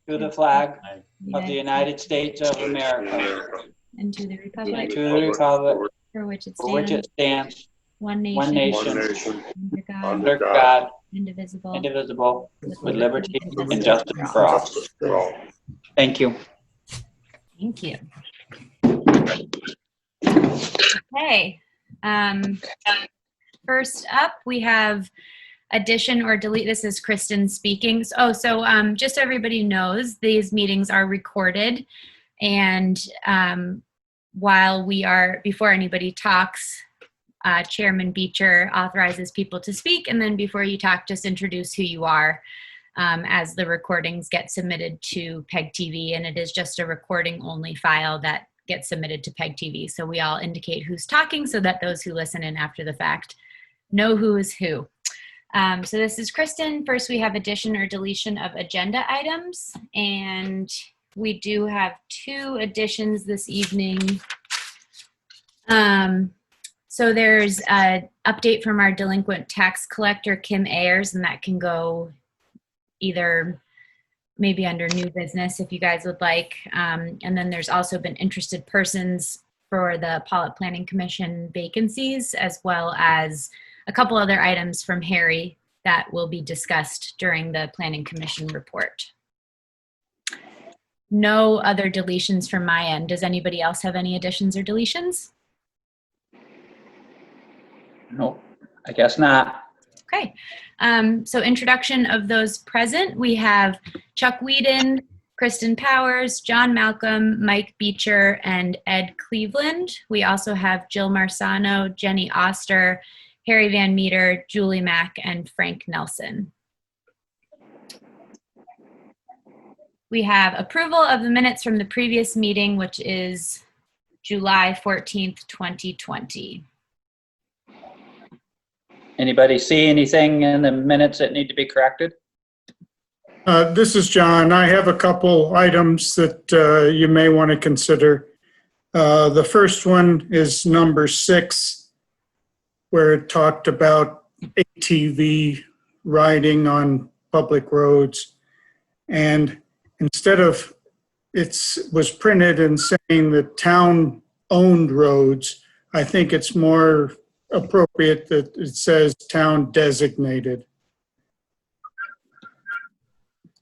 to the flag of the United States of America, and to the republic, and to the republic for which it for which it stands, one one nation, nation, under God, under God, indivisible, indivisible, with with liberty and and justice for all. Thank you. Thank you. Okay. First up, we have addition or delete. This is Kristen speaking. So just so everybody knows, these meetings are recorded, and before anybody talks, Chairman Beecher authorizes people to speak, and then before you talk, just introduce who you are as the recordings get submitted to PEG TV, and it is just a recording only file that gets submitted to PEG TV. So we all indicate who's talking so that those who listen in after the fact know who is who. So this is Kristen. First, we have addition or deletion of agenda items, and we do have 2 additions this evening. So there's an update from our delinquent tax collector, Kim Ayers, and that can go either maybe under new business if you guys would like. And then there's also been interested persons for the Pawlet Planning Commission vacancies, as well as a couple other items from Harry that will be discussed during the Planning Commission report. No other deletions from my end. Does anybody else have any additions or deletions? No, I guess not. Okay, so introduction of those present, we have Chuck Whedon, Kristen Powers, John Malcolm, Mike Beecher, and Ed Cleveland. We also have Jill Marsano, Jenny Oster, Harry Van Meter, Julie Mack, and Frank Nelson. We have approval of the minutes from the previous meeting, which is July 14th, 2020. Anybody see anything in the minutes that need to be corrected? This is John. I have a couple items that you may want to consider. The first one is number 6, where it talked about ATV riding on public roads. And instead of it was printed and saying the town-owned roads, I think it's more appropriate that it says town designated.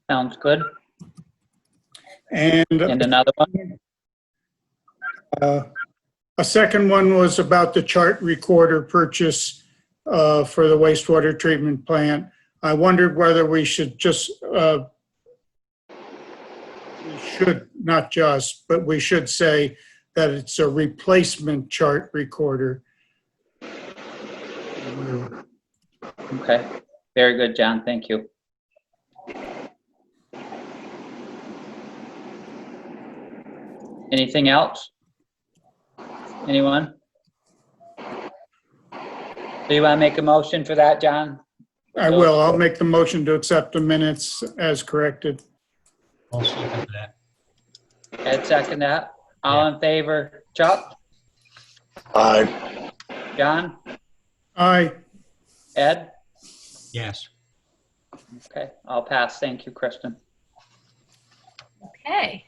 Sounds good. And another one? A second one was about the chart recorder purchase for the wastewater treatment plant. I wondered whether we should just, we should say that it's a replacement chart recorder. Okay, very good, John. Thank you. Anything else? Anyone? Do you want to make a motion for that, John? I will. I'll make the motion to accept the minutes as corrected. I'll second that. Ed, second that. All in favor? Chuck? Aye. John? Aye. Ed? Yes. Okay, I'll pass. Thank you, Kristen. Okay.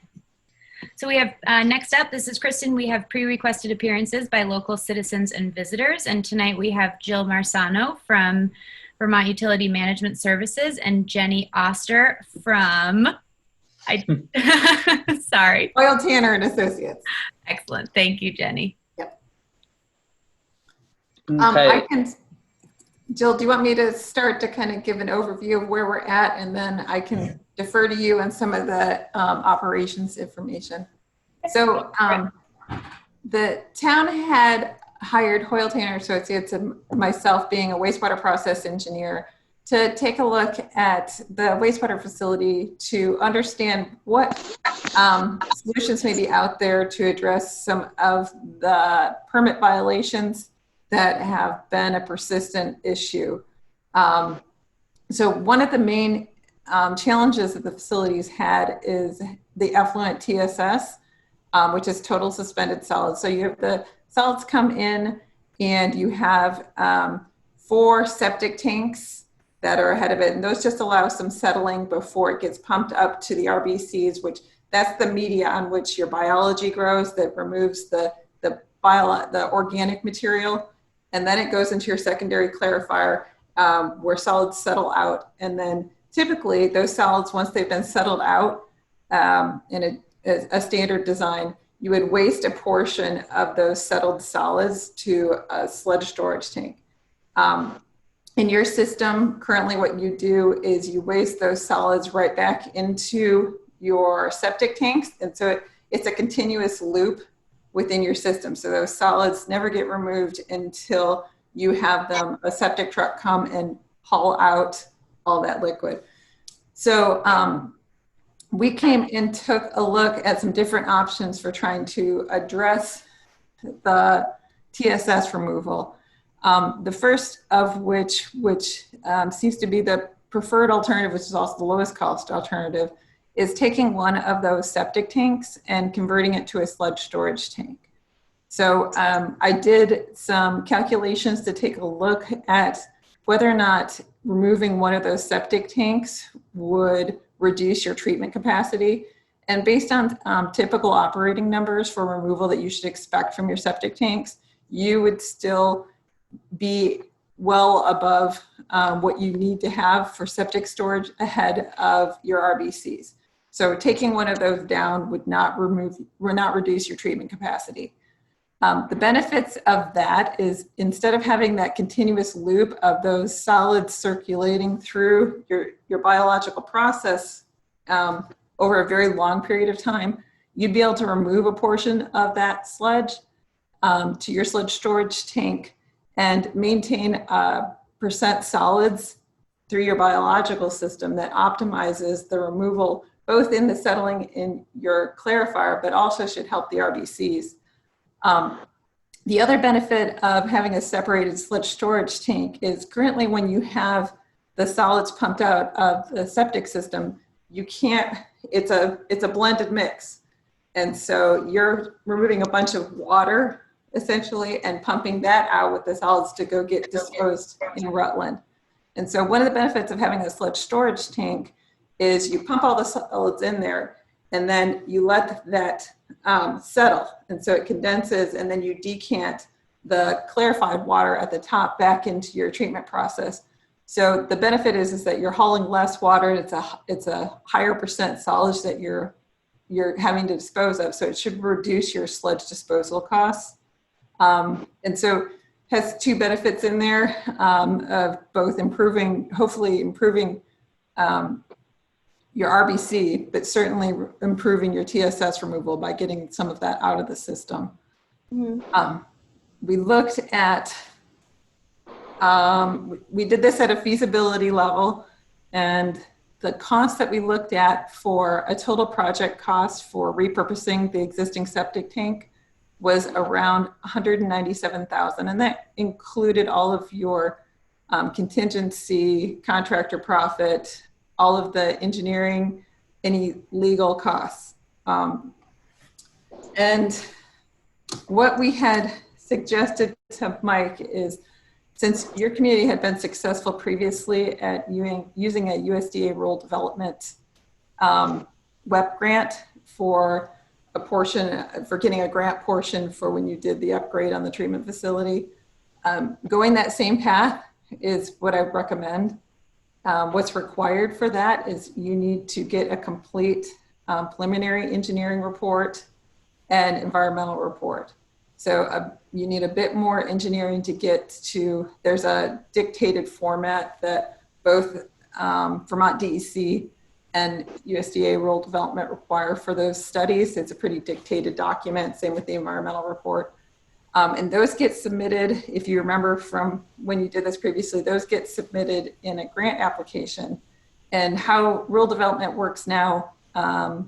So we have, next up, this is Kristen. We have pre-requested appearances by local citizens and visitors. And tonight we have Jill Marsano from Vermont Utility Management Services and Jenny Oster from, sorry. Oil Tanner and Associates. Excellent. Thank you, Jenny. Yep. Okay. Jill, do you want me to start to kind of give an overview of where we're at, and then I can defer to you on some of the operations information? So the town had hired Hoyle Tanner Associates and myself, being a wastewater process engineer, to take a look at the wastewater facility to understand what solutions may be out there to address some of the permit violations that have been a persistent issue. So one of the main challenges that the facilities had is the effluent TSS, which is total suspended solids. So you have the solids come in and you have 4 septic tanks that are ahead of it. And those just allow some settling before it gets pumped up to the RBCs, which that's the media on which your biology grows, that removes the organic material. And then it goes into your secondary clarifier where solids settle out. And then typically those solids, once they've been settled out in a standard design, you would waste a portion of those settled solids to a sludge storage tank. In your system, currently what you do is you waste those solids right back into your septic tanks. And so it's a continuous loop within your system. So those solids never get removed until you have a septic truck come and haul out all that liquid. So we came and took a look at some different options for trying to address the TSS removal. The first of which seems to be the preferred alternative, which is also the lowest cost alternative, is taking one of those septic tanks and converting it to a sludge storage tank. So I did some calculations to take a look at whether or not removing one of those septic tanks would reduce your treatment capacity. And based on typical operating numbers for removal that you should expect from your septic tanks, you would still be well above what you need to have for septic storage ahead of your RBCs. So taking one of those down would not reduce your treatment capacity. The benefits of that is instead of having that continuous loop of those solids circulating through your biological process over a very long period of time, you'd be able to remove a portion of that sludge to your sludge storage tank and maintain percent solids through your biological system that optimizes the removal both in the settling in your clarifier, but also should help the RBCs. The other benefit of having a separated sludge storage tank is currently when you have the solids pumped out of the septic system, you can't, it's a blended mix. And so you're removing a bunch of water essentially and pumping that out with the solids to go get disposed in Rutland. And so one of the benefits of having a sludge storage tank is you pump all the solids in there and then you let that settle. And so it condenses and then you decant the clarified water at the top back into your treatment process. So the benefit is that you're hauling less water. It's a higher percent solids that you're having to dispose of. So it should reduce your sludge disposal costs. And so has two benefits in there of both hopefully improving your RBC, but certainly improving your TSS removal by getting some of that out of the system. Mm-hmm. We looked at, we did this at a feasibility level, and the cost that we looked at for a total project cost for repurposing the existing septic tank was around $197,000, and that included all of your contingency, contractor profit, all of the engineering, any legal costs. And what we had suggested to Mike is, since your community had been successful previously at using a USDA rural development WEP grant for a portion, for getting a grant portion for when you did the upgrade on the treatment facility, going that same path is what I recommend. What's required for that is you need to get a complete preliminary engineering report and environmental report. So you need a bit more engineering to get to, there's a dictated format that both Vermont DEC and USDA rural development require for those studies. It's a pretty dictated document, same with the environmental report. And those get submitted, if you remember from when you did this previously, those get submitted in a grant application. And how rural development works now,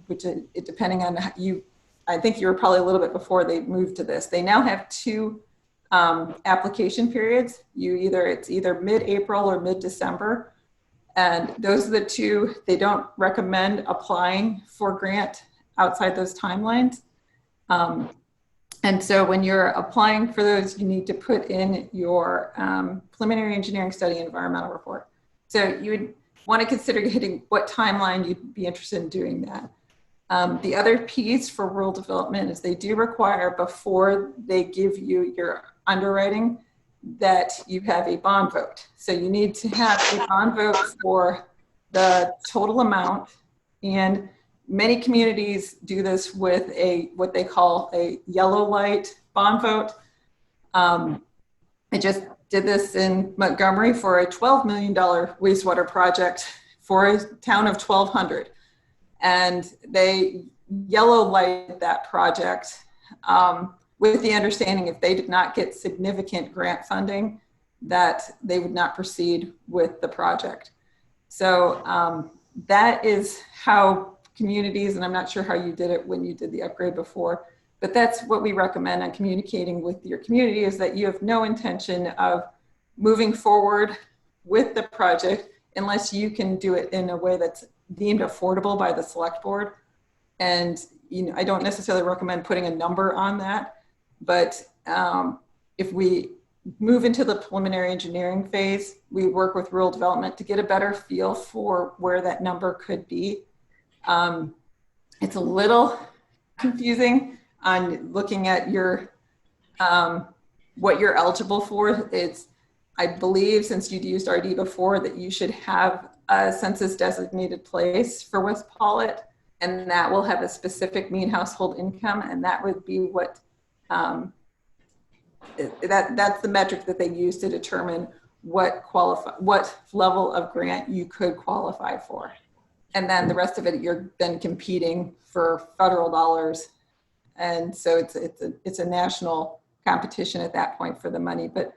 which it depending on I think you were probably a little bit before they moved to this. They now have two application periods. It's either mid-April or mid-December. And those are the two. They don't recommend applying for grant outside those timelines. And so when you're applying for those, you need to put in your preliminary engineering study and environmental report. So you would want to consider hitting what timeline you'd be interested in doing that. The other piece for rural development is they do require, before they give you your underwriting, that you have a bond vote. So you need to have a bond vote for the total amount, and many communities do this with what they call a yellow light bond vote. I just did this in Montgomery for a $12 million wastewater project for a town of 1,200. And they yellow light that project with the understanding if they did not get significant grant funding, that they would not proceed with the project. So that is how communities, and I'm not sure how you did it when you did the upgrade before, but that's what we recommend on communicating with your community, is that you have no intention of moving forward with the project unless you can do it in a way that's deemed affordable by the select board. And I don't necessarily recommend putting a number on that, but if we move into the preliminary engineering phase, we work with rural development to get a better feel for where that number could be. It's a little confusing on looking at your what you're eligible for. I believe, since you'd used RD before, that you should have a census designated place for West Pawlet, and that will have a specific mean household income, and that would be what that's the metric that they use to determine what level of grant you could qualify for. And then the rest of it, you're then competing for federal dollars, and so it's a national competition at that point for the money. But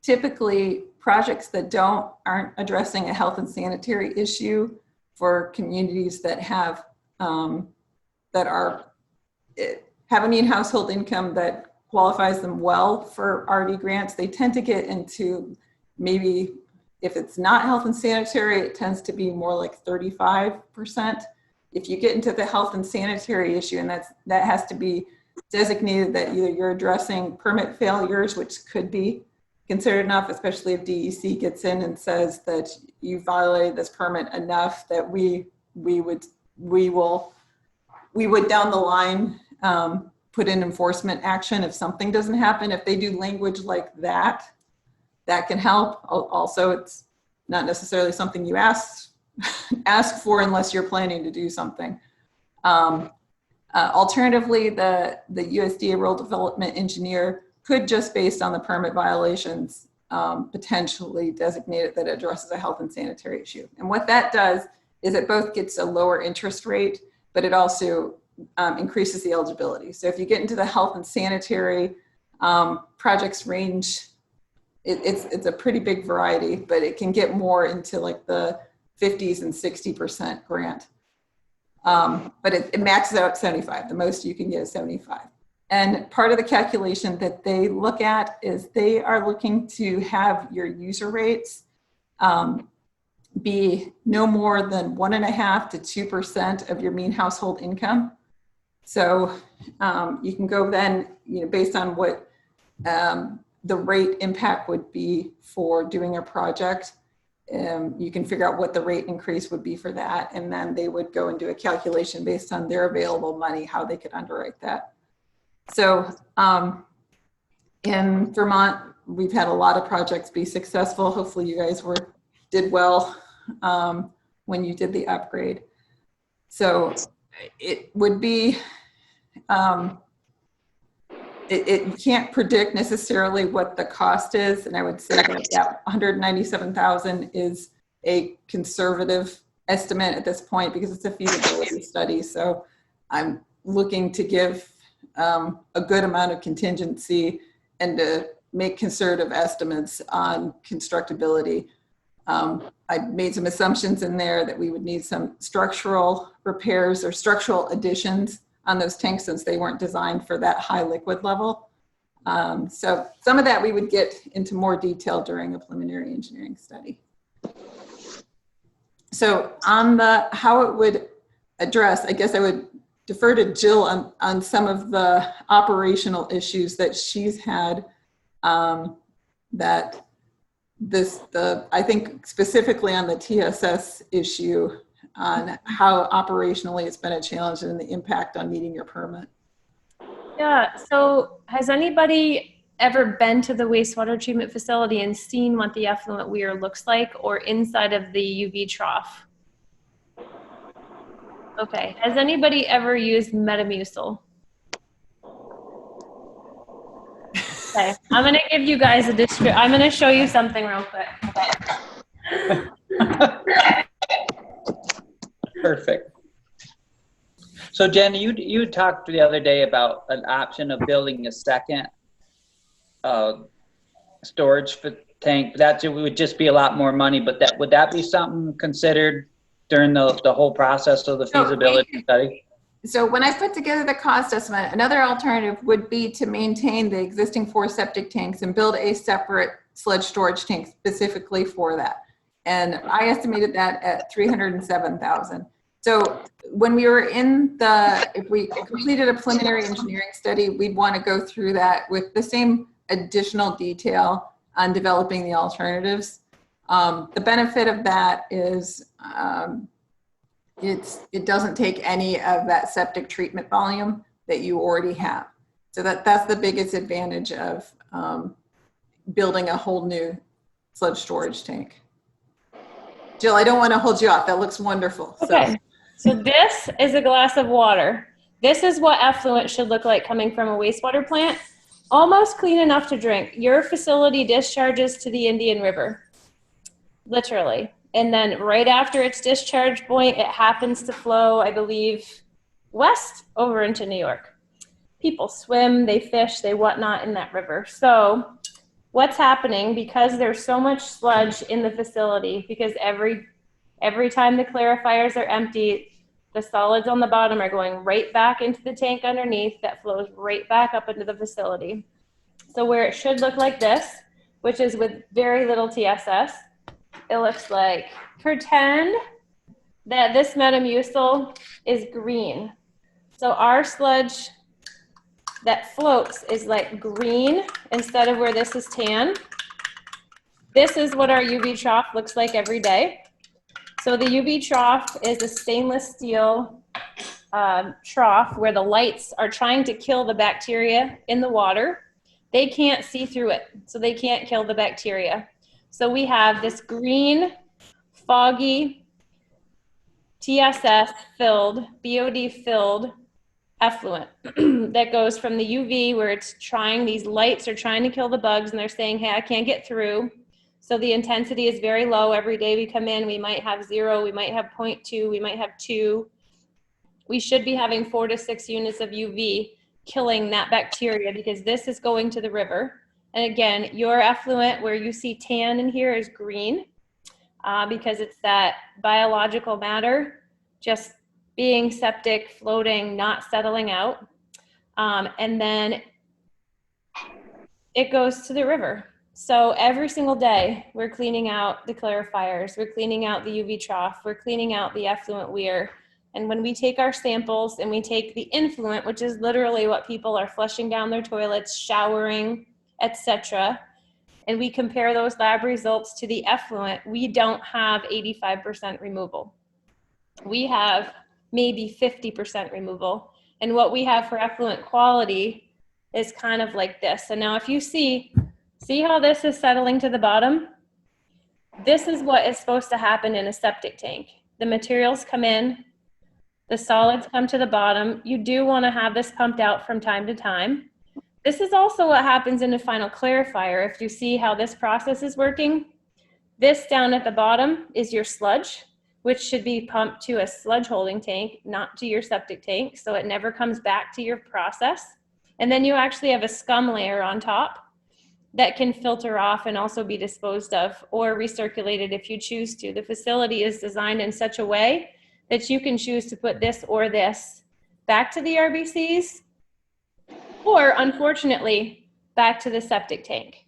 typically, projects that aren't addressing a health and sanitary issue for communities that have a mean household income that qualifies them well for RD grants, they tend to get into, maybe if it's not health and sanitary, it tends to be more like 35%. If you get into the health and sanitary issue, and that has to be designated that either you're addressing permit failures, which could be considered enough, especially if DEC gets in and says that you violated this permit enough that we would down the line put in enforcement action if something doesn't happen. If they do language like that, that can help. Also, it's not necessarily something you ask for unless you're planning to do something. Alternatively, the USDA rural development engineer could, just based on the permit violations, potentially designate it that it addresses a health and sanitary issue. And what that does is it both gets a lower interest rate, but it also increases the eligibility. So if you get into the health and sanitary projects range, it's a pretty big variety, but it can get more into like the 50s and 60% grant. But it maxes out at 75. The most you can get is 75. And part of the calculation that they look at is they are looking to have your user rates be no more than 1.5% to 2% of your mean household income. So you can go then, based on what the rate impact would be for doing a project, you can figure out what the rate increase would be for that. And then they would go and do a calculation based on their available money, how they could underwrite that. So in Vermont, we've had a lot of projects be successful. Hopefully you guys did well when you did the upgrade. So it would be, it can't predict necessarily what the cost is. And I would say that 197,000 is a conservative estimate at this point because it's a feasibility study. So I'm looking to give a good amount of contingency and to make conservative estimates on constructability. I made some assumptions in there that we would need some structural repairs or structural additions on those tanks since they weren't designed for that high liquid level. So some of that we would get into more detail during a preliminary engineering study. So on how it would address, I guess I would defer to Jill on some of the operational issues that she's had that I think specifically on the TSS issue, on how operationally it's been a challenge and the impact on meeting your permit. Yeah, so has anybody ever been to the wastewater treatment facility and seen what the effluent weir looks like, or inside of the UV trough? Okay, has anybody ever used Metamucil? Okay, I'm gonna give you guys I'm gonna show you something real quick. Perfect. So Jen, you talked the other day about an option of building a second storage tank. That would just be a lot more money, but would that be something considered during the whole process of the feasibility study? So when I put together the cost estimate, another alternative would be to maintain the existing 4 septic tanks and build a separate sludge storage tank specifically for that. And I estimated that at $307,000. So when we were if we completed a preliminary engineering study, we'd want to go through that with the same additional detail on developing the alternatives. The benefit of that is it doesn't take any of that septic treatment volume that you already have. So that's the biggest advantage of building a whole new sludge storage tank. Jill, I don't want to hold you off. That looks wonderful. Okay, so this is a glass of water. This is what effluent should look like coming from a wastewater plant. Almost clean enough to drink. Your facility discharges to the Indian River, literally. And then right after its discharge point, it happens to flow, I believe, west over into New York. People swim, they fish, they whatnot in that river. So what's happening, because there's so much sludge in the facility, because every time the clarifiers are empty, the solids on the bottom are going right back into the tank underneath that flows right back up into the facility. So where it should look like this, which is with very little TSS, it looks like, pretend that this Metamucil is green. So our sludge that floats is like green instead of where this is tan. This is what our UV trough looks like every day. So the UV trough is a stainless steel trough where the lights are trying to kill the bacteria in the water. They can't see through it, so they can't kill the bacteria. So we have this green, foggy, TSS filled, BOD filled effluent that goes from the UV where it's these lights are trying to kill the bugs and they're saying, hey, I can't get through. So the intensity is very low. Every day we come in, we might have 0, we might have 0.2, we might have 2. We should be having 4 to 6 units of UV killing that bacteria because this is going to the river. And again, your effluent where you see tan in here is green because it's that biological matter just being septic, floating, not settling out. And then it goes to the river. So every single day we're cleaning out the clarifiers, we're cleaning out the UV trough, we're cleaning out the effluent weir. And when we take our samples and we take the influent, which is literally what people are flushing down their toilets, showering, etc., and we compare those lab results to the effluent, we don't have 85% removal. We have maybe 50% removal. And what we have for effluent quality is kind of like this. And now if you see how this is settling to the bottom? This is what is supposed to happen in a septic tank. The materials come in, the solids come to the bottom. You do want to have this pumped out from time to time. This is also what happens in a final clarifier. If you see how this process is working, this down at the bottom is your sludge, which should be pumped to a sludge holding tank, not to your septic tank, so it never comes back to your process. And then you actually have a scum layer on top that can filter off and also be disposed of or recirculated if you choose to. The facility is designed in such a way that you can choose to put this or this back to the RBCs or, unfortunately, back to the septic tank.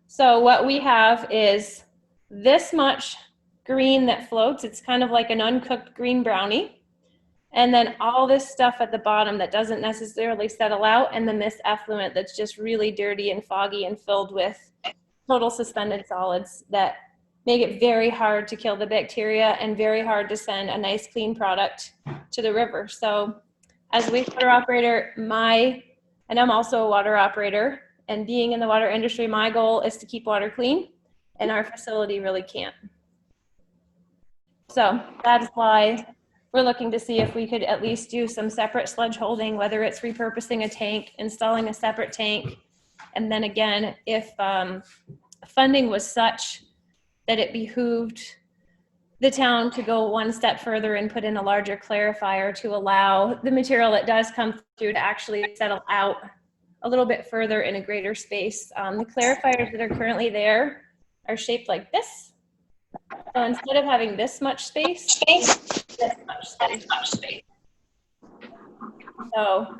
So what we have is this much green that floats. It's kind of like an uncooked green brownie. And then all this stuff at the bottom that doesn't necessarily settle out, and then this effluent that's just really dirty and foggy and filled with total suspended solids that make it very hard to kill the bacteria and very hard to send a nice clean product to the river. So as a wastewater operator, and I'm also a water operator, and being in the water industry, my goal is to keep water clean, and our facility really can't. So that's why we're looking to see if we could at least do some separate sludge holding, whether it's repurposing a tank, installing a separate tank. And then again, if funding was such that it behooved the town to go one step further and put in a larger clarifier to allow the material that does come through to actually settle out a little bit further in a greater space. The clarifiers that are currently there are shaped like this. So instead of having this much space, this much space. So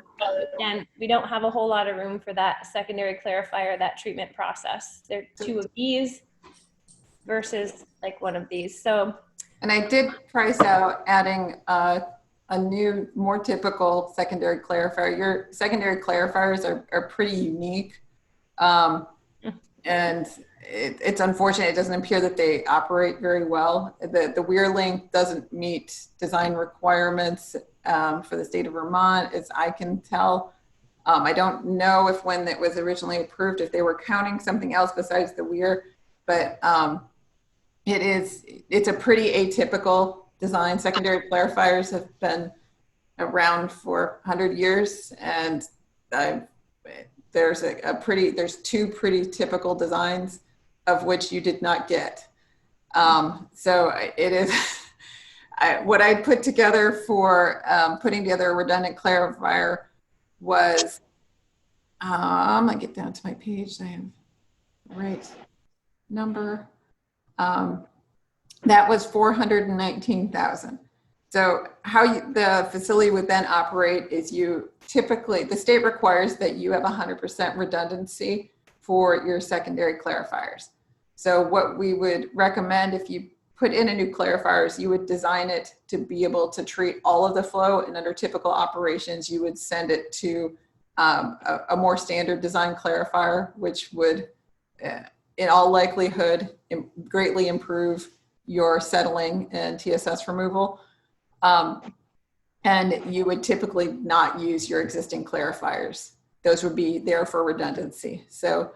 again, we don't have a whole lot of room for that secondary clarifier, that treatment process. There are 2 of these versus like 1 of these. So, And I did price out adding a new, more typical secondary clarifier. Your secondary clarifiers are pretty unique. And it's unfortunate it doesn't appear that they operate very well. The weir link doesn't meet design requirements for the state of Vermont, as I can tell. I don't know if when it was originally approved, if they were counting something else besides the weir, but it's a pretty atypical design. Secondary clarifiers have been around for 100 years, and there's 2 pretty typical designs of which you did not get. So it is, what I put together for putting together a redundant clarifier was, I'm gonna get down to my page. I have the right number. That was 419,000. So how the facility would then operate is the state requires that you have 100% redundancy for your secondary clarifiers. So what we would recommend if you put in a new clarifier is you would design it to be able to treat all of the flow, and under typical operations, you would send it to a more standard design clarifier, which would, in all likelihood, greatly improve your settling and TSS removal. And you would typically not use your existing clarifiers. Those would be there for redundancy. So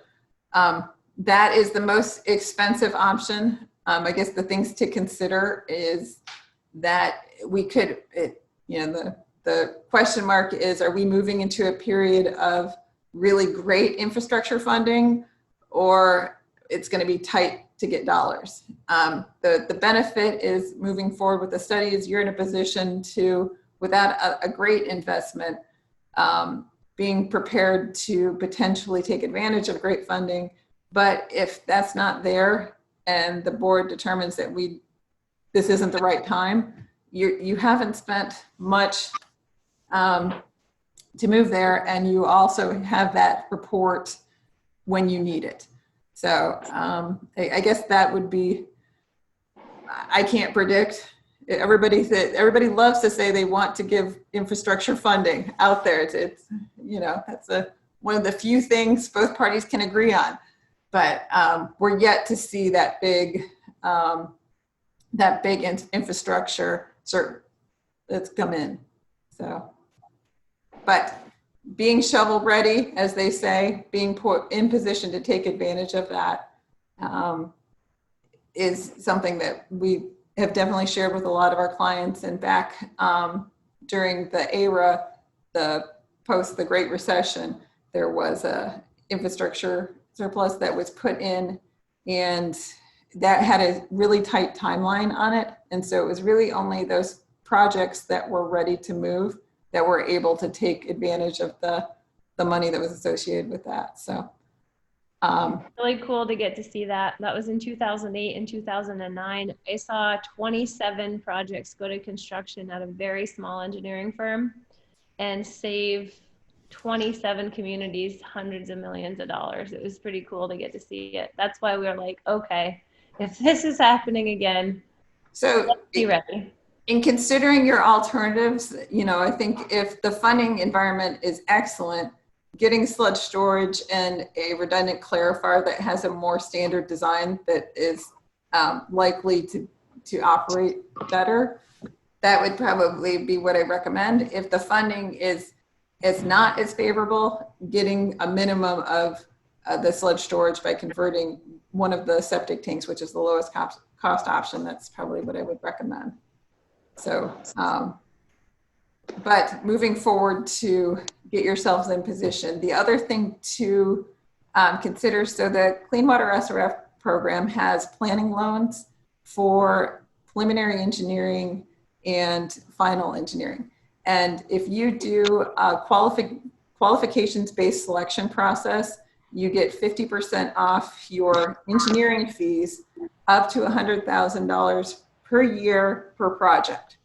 that is the most expensive option. I guess the things to consider is that we could, the question mark is, are we moving into a period of really great infrastructure funding, or it's going to be tight to get dollars? The benefit is moving forward with the study is you're in a position to, without a great investment, being prepared to potentially take advantage of great funding. But if that's not there and the board determines that this isn't the right time, you haven't spent much to move there, and you also have that report when you need it. So I guess that would be, I can't predict. Everybody loves to say they want to give infrastructure funding out there. It's that's one of the few things both parties can agree on. But we're yet to see that big infrastructure that's come in. So, but being shovel ready, as they say, being put in position to take advantage of that is something that we have definitely shared with a lot of our clients. And back during the era, post the Great Recession, there was a infrastructure surplus that was put in, and that had a really tight timeline on it. And so it was really only those projects that were ready to move that were able to take advantage of the money that was associated with that. So really cool to get to see that. That was in 2008 and 2009. I saw 27 projects go to construction at a very small engineering firm and save 27 communities hundreds of millions of dollars. It was pretty cool to get to see it. That's why we were like, okay, if this is happening again, so let's be ready. In considering your alternatives, I think if the funding environment is excellent, getting sludge storage and a redundant clarifier that has a more standard design that is likely to operate better, that would probably be what I recommend. If the funding is not as favorable, getting a minimum of the sludge storage by converting one of the septic tanks, which is the lowest cost option, that's probably what I would recommend. So, but moving forward to get yourselves in position. The other thing to consider, so the Clean Water SRF program has planning loans for preliminary engineering and final engineering. And if you do a qualifications-based selection process, you get 50% off your engineering fees up to $100,000 per year per project.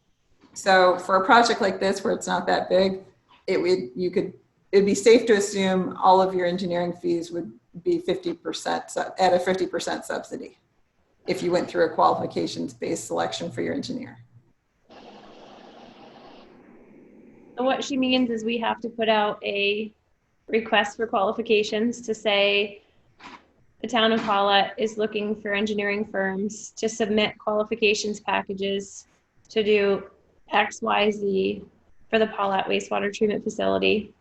So for a project like this, where it's not that big, it'd be safe to assume all of your engineering fees would be 50% at a 50% subsidy if you went through a qualifications-based selection for your engineer. So what she means is we have to put out a request for qualifications to say the town of Pawlet is looking for engineering firms to submit qualifications packages to do X, Y, Z for the Pawlet wastewater treatment facility.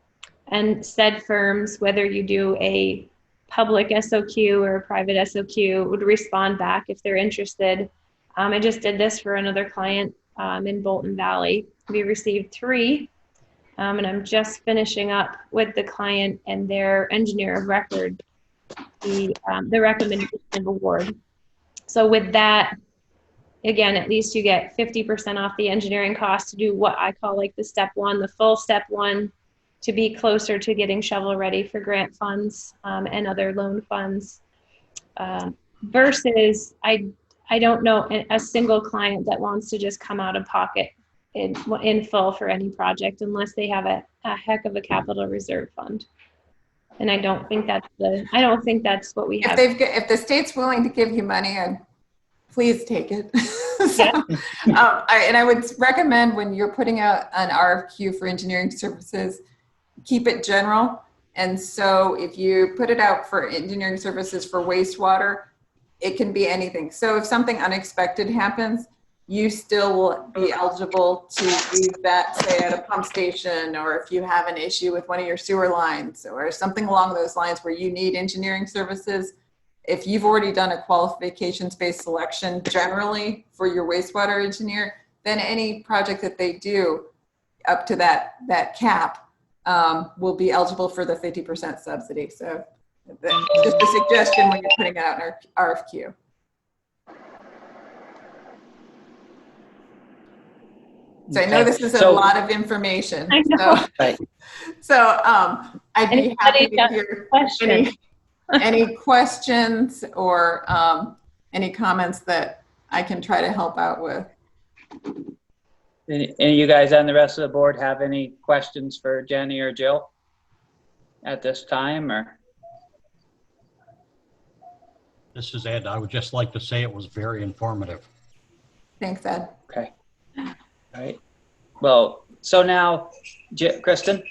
And said firms, whether you do a public SOQ or a private SOQ, would respond back if they're interested. I just did this for another client in Bolton Valley. We received 3. And I'm just finishing up with the client and their engineer of record, the recommendation of award. So with that, again, at least you get 50% off the engineering cost to do what I call like the step 1, the full step 1, to be closer to getting shovel ready for grant funds and other loan funds. Versus I don't know a single client that wants to just come out of pocket in full for any project unless they have a heck of a capital reserve fund. And I don't think that's what we have. If the state's willing to give you money, please take it. Yeah. And I would recommend when you're putting out an RFQ for engineering services, keep it general. And so if you put it out for engineering services for wastewater, it can be anything. So if something unexpected happens, you still will be eligible to use that, say, at a pump station, or if you have an issue with one of your sewer lines or something along those lines where you need engineering services. If you've already done a qualifications-based selection generally for your wastewater engineer, then any project that they do up to that cap will be eligible for the 50% subsidy. So just a suggestion when you're putting it out in our RFQ. So I know this is a lot of information. I know. So I'd be happy to hear any questions or any comments that I can try to help out with. Any of you guys on the rest of the board have any questions for Jenny or Jill at this time? Or This is Ed. I would just like to say it was very informative. Thanks, Ed. okay. All right. Well, so now, Kristen?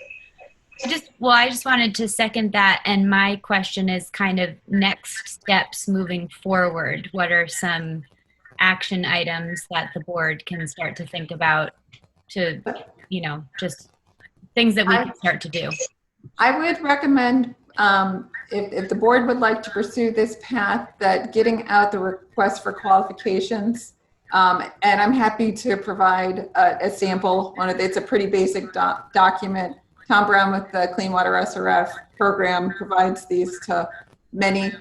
I just wanted to second that. And my question is kind of next steps moving forward. What are some action items that the board can start to think about to, just things that we can start to do? I would recommend, if the board would like to pursue this path, that getting out the request for qualifications. And I'm happy to provide a sample on it. It's a pretty basic document. Tom Brown with the Clean Water SRF program provides these to many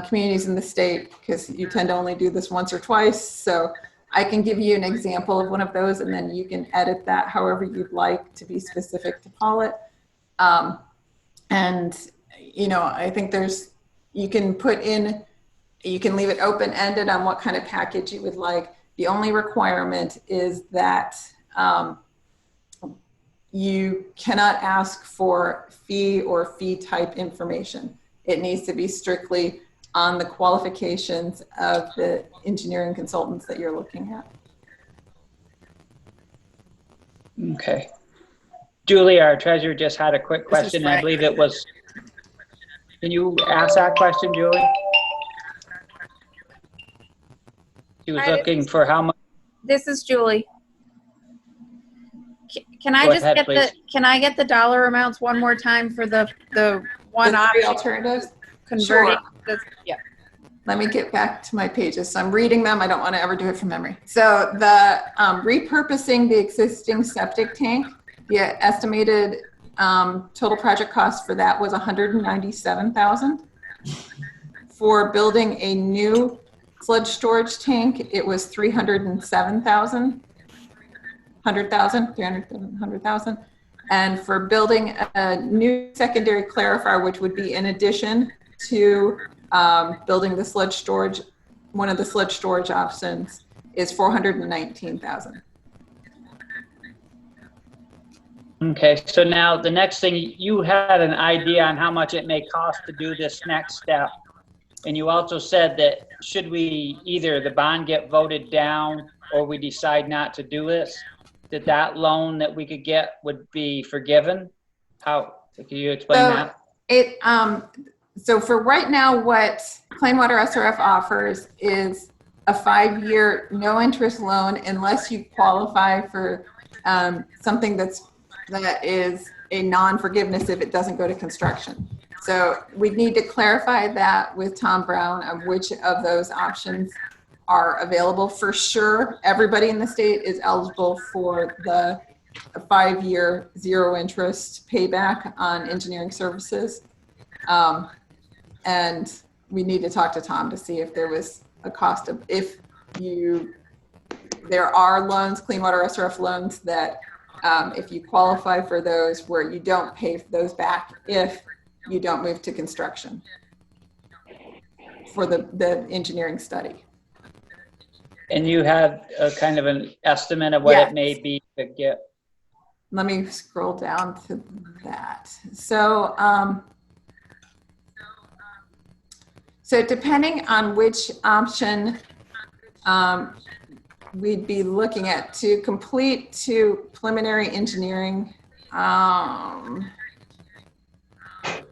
communities in the state because you tend to only do this once or twice. So I can give you an example of one of those, and then you can edit that however you'd like to be specific to Pawlet. And, I think you can leave it open-ended on what kind of package you would like. The only requirement is that you cannot ask for fee or fee type information. It needs to be strictly on the qualifications of the engineering consultants that you're looking at. Okay. Julie, our treasurer, just had a quick This is question. I Frank. believe it was, can you ask that question, Julie? She was Hi, looking for how much, This is Julie. Can I Go just ahead, get please. can I get the dollar amounts one more time for the one The three option alternatives? converting? Sure. Yeah. Let me get back to my pages. So I'm reading them. I don't want to ever do it from memory. So the repurposing the existing septic tank, the estimated total project cost for that was $197,000. For building a new sludge storage tank, it was $307,000. 100,000. And for building a new secondary clarifier, which would be in addition to building the sludge storage, one of the sludge storage options, is $419,000. okay, so now the next thing, you had an idea on how much it may cost to do this next step. And you also said that should we either the bond get voted down or we decide not to do this, that loan that we could get would be forgiven? How, can you explain that? So for right now, what Plain Water SRF offers is a 5-year no interest loan unless you qualify for something that is a non-forgiveness if it doesn't go to construction. So we need to clarify that with Tom Brown of which of those options are available. For sure, everybody in the state is eligible for the 5-year zero interest payback on engineering services. And we need to talk to Tom to see if there was a cost of, there are loans, Clean Water SRF loans that if you qualify for those where you don't pay those back if you don't move to construction for the engineering study. And you had a kind of an estimate of what Yes. it may be to get. Let me scroll down to that. So, so depending on which option we'd be looking at to complete to preliminary engineering.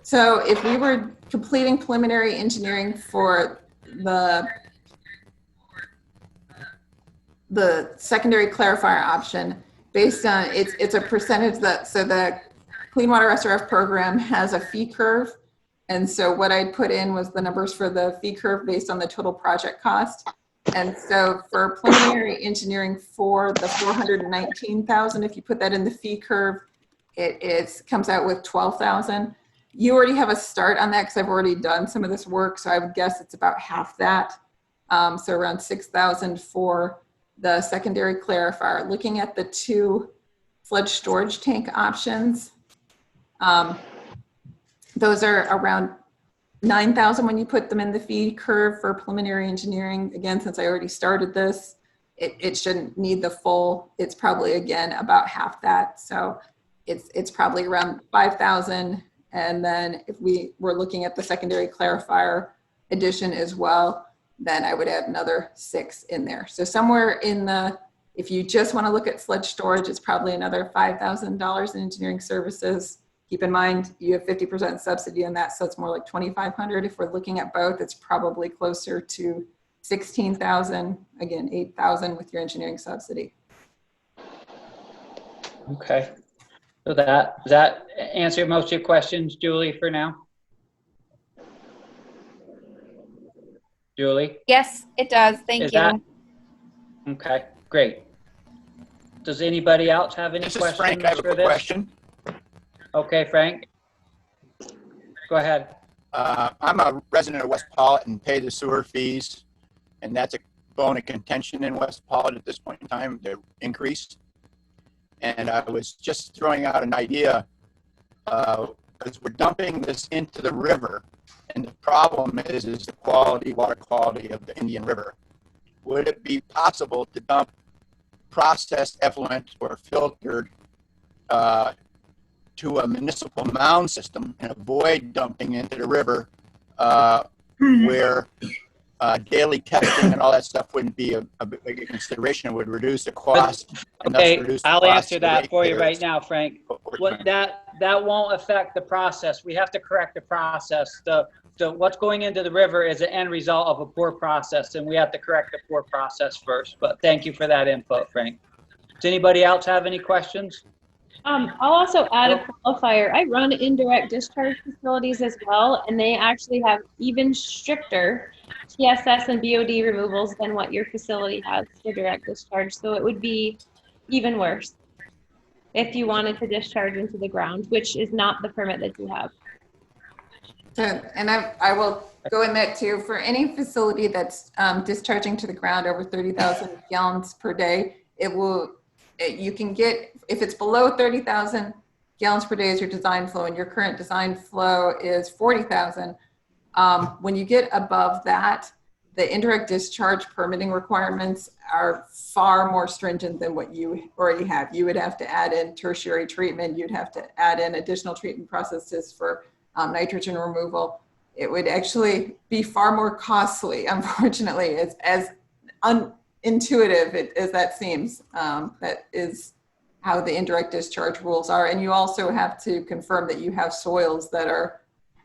So if we were completing preliminary engineering for the secondary clarifier option, based on it's a percentage so the Clean Water SRF program has a fee curve. And so what I put in was the numbers for the fee curve based on the total project cost. And so for preliminary engineering for the $419,000, if you put that in the fee curve, it comes out with $12,000. You already have a start on that because I've already done some of this work. So I would guess it's about half that. So around $6,000 for the secondary clarifier. Looking at the 2 sludge storage tank options, those are around $9,000 when you put them in the fee curve for preliminary engineering. Again, since I already started this, it shouldn't need the full. It's probably, again, about half that. So it's probably around $5,000. And then if we were looking at the secondary clarifier addition as well, then I would add another 6 in there. So somewhere in if you just want to look at sludge storage, it's probably another $5,000 in engineering services. Keep in mind, you have 50% subsidy on that, so it's more like $2,500. If we're looking at both, it's probably closer to $16,000, again, $8,000 with your engineering subsidy. Okay. So does that answer most of your questions, Julie, for now? Julie? Yes, it does. Thank you. Okay, great. Does anybody else have any This is questions Frank. I have a for quick this? question. Okay, Frank. Go ahead. I'm a resident of West Pawlet and pay the sewer fees, and that's a bone of contention in West Pawlet at this point in time, the increase. And I was just throwing out an idea, because we're dumping this into the river, and the problem is the water quality of the Indian River. Would it be possible to dump processed effluent or filtered to a municipal mound system and avoid dumping into the river where daily testing and all that stuff wouldn't be a big consideration? It would reduce the cost. Okay, I'll answer that for you right now, Frank. what that won't affect the process. We have to correct the process. What's going into the river is an end result of a poor process, and we have to correct the poor process first. But thank you for that input, Frank. Does anybody else have any questions? I'll also add a qualifier. I run indirect discharge facilities as well, and they actually have even stricter TSS and BOD removals than what your facility has for direct discharge. So it would be even worse if you wanted to discharge into the ground, which is not the permit that you have. So, and I will go in that too. For any facility that's discharging to the ground over 30,000 gallons per day, you can get, if it's below 30,000 gallons per day is your design flow, and your current design flow is 40,000. When you get above that, the indirect discharge permitting requirements are far more stringent than what you already have. You would have to add in tertiary treatment. You'd have to add in additional treatment processes for nitrogen removal. It would actually be far more costly, unfortunately, as unintuitive as that seems. That is how the indirect discharge rules are. And you also have to confirm that you have soils that are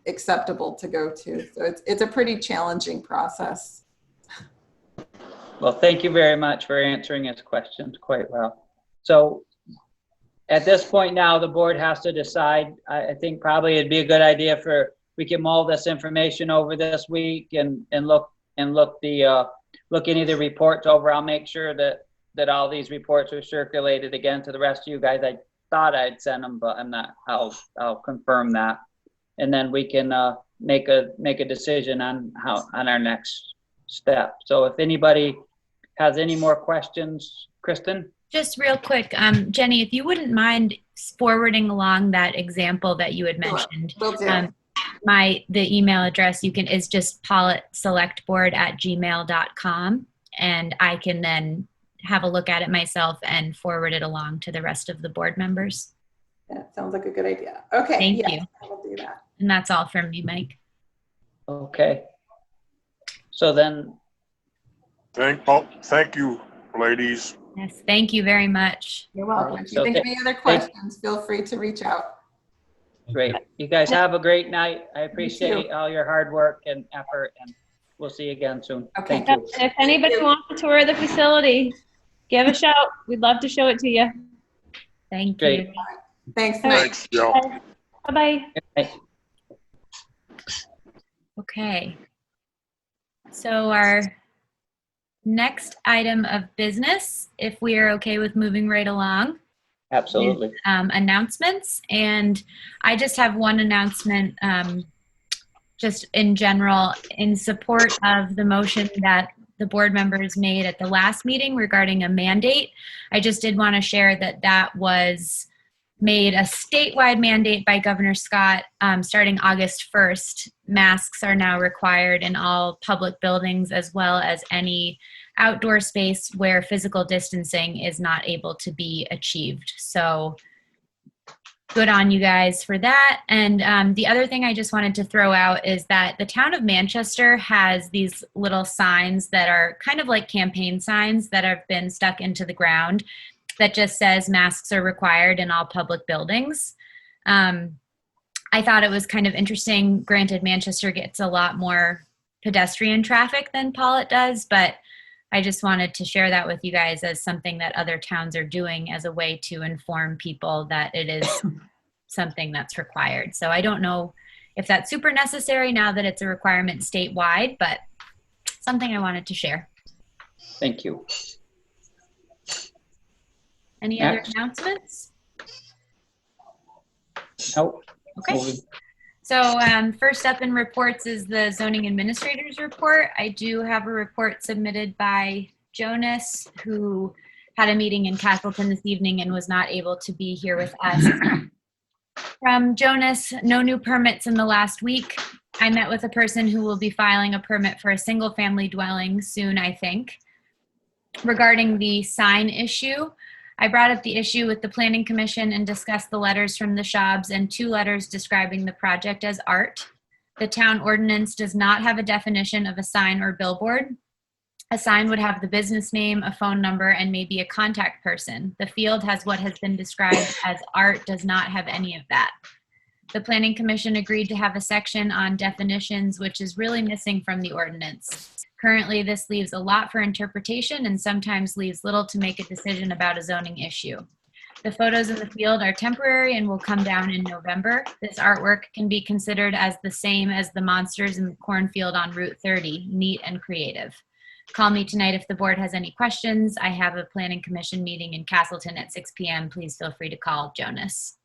acceptable to go to. So it's a pretty challenging process. Well, thank you very much for answering his questions quite well. So at this point now, the board has to decide. I think probably it'd be a good idea we can mull this information over this week and look any of the reports over. I'll make sure that all these reports are circulated again to the rest of you guys. I thought I'd send them, but I'm not. I'll confirm that, and then we can make a decision on our next step. So if anybody has any more questions, Kristen? Just real quick, Jenny, if you wouldn't mind forwarding along that example that you had mentioned. Will do. The email address is just pawletselectboard@gmail.com, and I can then have a look at it myself and forward it along to the rest of the board members. That sounds like a good idea. Okay. Thank yes, you. I will do that. And that's all from me, Mike. Okay. So then, Thank you, ladies. Yes, thank you very much. You're welcome. If you So think of any other questions, feel free to reach out. great. You guys have a great night. I appreciate all your hard work and effort, and we'll see you again soon. Okay. Thank you. If anybody wants to tour the facility, give a shout. We'd love to show it to you. Thank Great. you. Thanks, Mike. Thanks, Jill. Bye-bye. Good night. Okay. So our next item of business, if we are okay with moving right along, Absolutely. is announcements. And I just have one announcement, just in general, in support of the motion that the board members made at the last meeting regarding a mandate. I just did want to share that was made a statewide mandate by Governor Scott starting August 1st. Masks are now required in all public buildings, as well as any outdoor space where physical distancing is not able to be achieved. So good on you guys for that. And the other thing I just wanted to throw out is that the town of Manchester has these little signs that are kind of like campaign signs that have been stuck into the ground that just says masks are required in all public buildings. I thought it was kind of interesting. Granted, Manchester gets a lot more pedestrian traffic than Pawlet does, but I just wanted to share that with you guys as something that other towns are doing as a way to inform people that it is something that's required. So I don't know if that's super necessary now that it's a requirement statewide, but something I wanted to share. Thank you. Any other announcements? Nope. Okay. So first up in reports is the zoning administrator's report. I do have a report submitted by Jonas, who had a meeting in Castleton this evening and was not able to be here with us. From Jonas, no new permits in the last week. I met with a person who will be filing a permit for a single family dwelling soon, I think. Regarding the sign issue, I brought up the issue with the Planning Commission and discussed the letters from the Schaubs and 2 letters describing the project as art. The town ordinance does not have a definition of a sign or billboard. A sign would have the business name, a phone number, and maybe a contact person. The field has what has been described as art, does not have any of that. The Planning Commission agreed to have a section on definitions, which is really missing from the ordinance. Currently, this leaves a lot for interpretation and sometimes leaves little to make a decision about a zoning issue. The photos in the field are temporary and will come down in November. This artwork can be considered as the same as the monsters in the cornfield on Route 30, neat and creative. Call me tonight if the board has any questions. I have a Planning Commission meeting in Castleton at 6 p.m. Please feel free to call Jonas.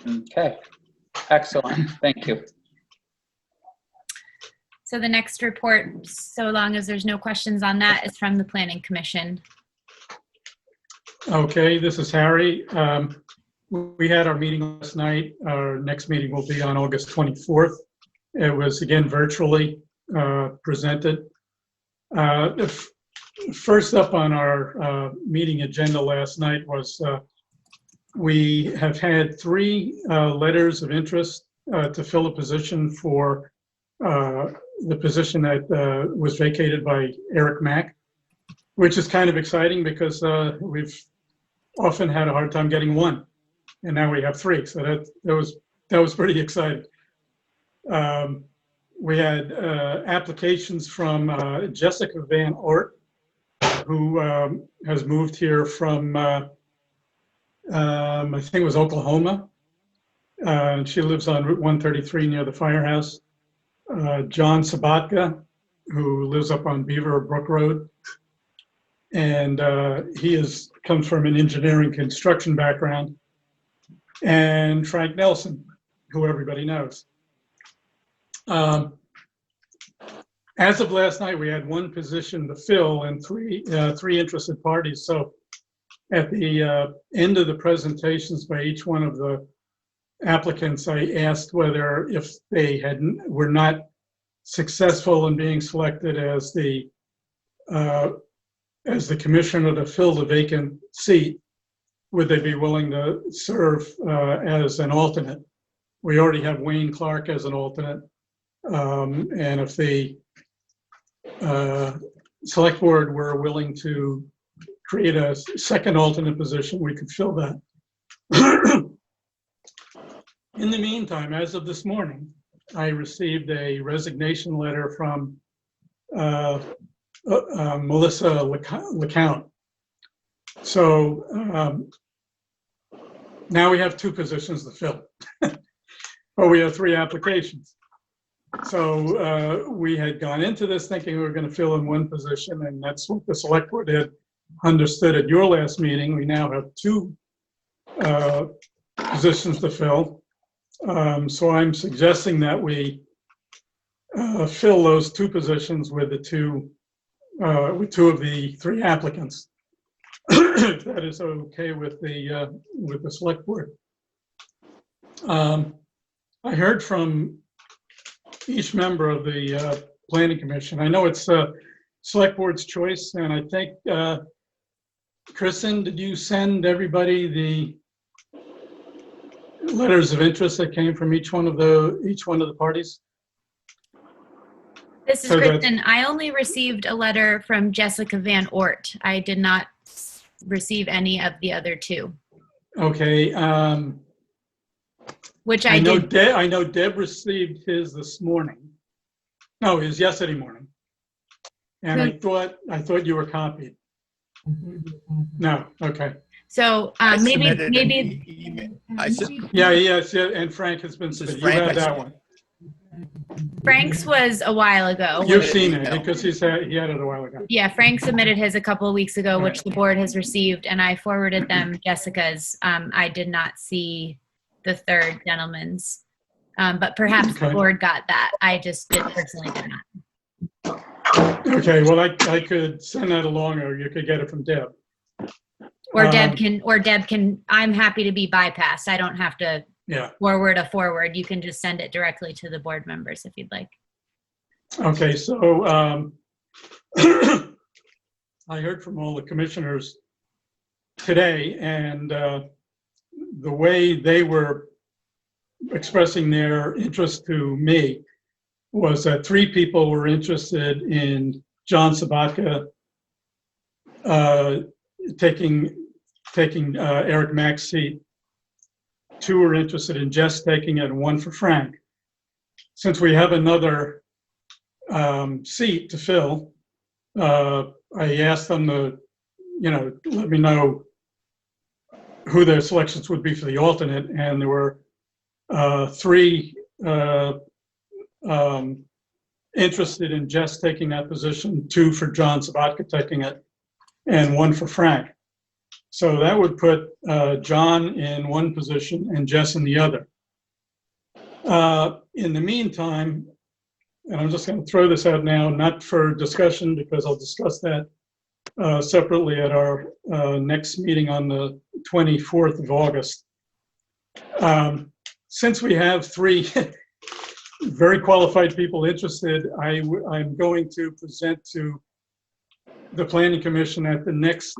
Okay, excellent, thank you. So the next report, so long as there's no questions on that, is from the Planning Commission. Okay, this is Harry. We had our meeting last night. Our next meeting will be on August 24th. It was again virtually presented. First up on our meeting agenda last night was we have had 3 letters of interest to fill a position for the position that was vacated by Eric Mack, which is kind of exciting because we've often had a hard time getting 1, and now we have 3. So that was pretty exciting. We had applications from Jessica Van Ort, who has moved here from I think it was Oklahoma. She lives on Route 133 near the firehouse. John Sabatka, who lives up on Beaver Brook Road. And he comes from an engineering construction background. And Frank Nelson, who everybody knows. As of last night, we had 1 position to fill and 3 interested parties. So at the end of the presentations by each one of the applicants, I asked whether if they were not successful in being selected as the commissioner to fill the vacant seat, would they be willing to serve as an alternate? We already have Wayne Clark as an alternate. And if the select board were willing to create a second alternate position, we could fill that. In the meantime, as of this morning, I received a resignation letter from Melissa LeCount. So now we have 2 positions to fill, but we have 3 applications. So we had gone into this thinking we were going to fill in 1 position, and that's what the select board had understood at your last meeting. We now have 2 positions to fill. So I'm suggesting that we fill those 2 positions with with 2 of the 3 applicants. If that is okay with the select board. I heard from each member of the planning commission. I know it's select board's choice, and I think Kristen, did you send everybody the letters of interest that came from each one of the parties? This is Kristen. I only received a letter from Jessica Van Ort. I did not receive any of the other 2. Okay. Which I know Deb received his this morning. No, his yesterday morning. And I thought you were copied. No, okay. So maybe. Yes, and Frank has been submitted. You have that one. Frank's was a while ago. You've seen it because he had it a while ago. Yeah, Frank submitted his a couple of weeks ago, which the board has received, and I forwarded them Jessica's. I did not see the 3rd gentleman's, but perhaps the board got that. I just personally did not. Okay, well, I could send that along, or you could get it from Deb. Or Deb can, I'm happy to be bypassed. I don't have to forward a forward. You can just send it directly to the board members if you'd like. Okay, so I heard from all the commissioners today, and the way they were expressing their interest to me was that 3 people were interested in John Sabatka taking Eric Mack's seat. 2 were interested in Jess taking it, and 1 for Frank. Since we have another seat to fill, I asked them to, let me know who their selections would be for the alternate, and there were 3 interested in Jess taking that position, 2 for John Sabatka taking it, and 1 for Frank. So that would put John in one position and Jess in the other. In the meantime, and I'm just going to throw this out now, not for discussion because I'll discuss that separately at our next meeting on the 24th of August. Since we have 3 very qualified people interested, I'm going to present to the Planning Commission at the next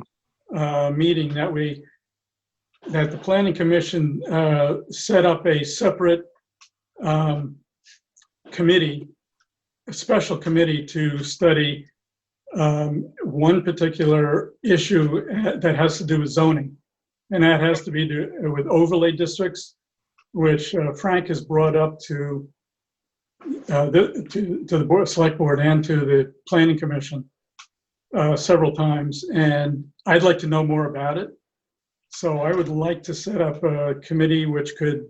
meeting that the Planning Commission set up a separate committee, a special committee to study one particular issue that has to do with zoning, and that has to be with overlay districts, which Frank has brought up to the board, select board, and to the Planning Commission several times, and I'd like to know more about it. So I would like to set up a committee which could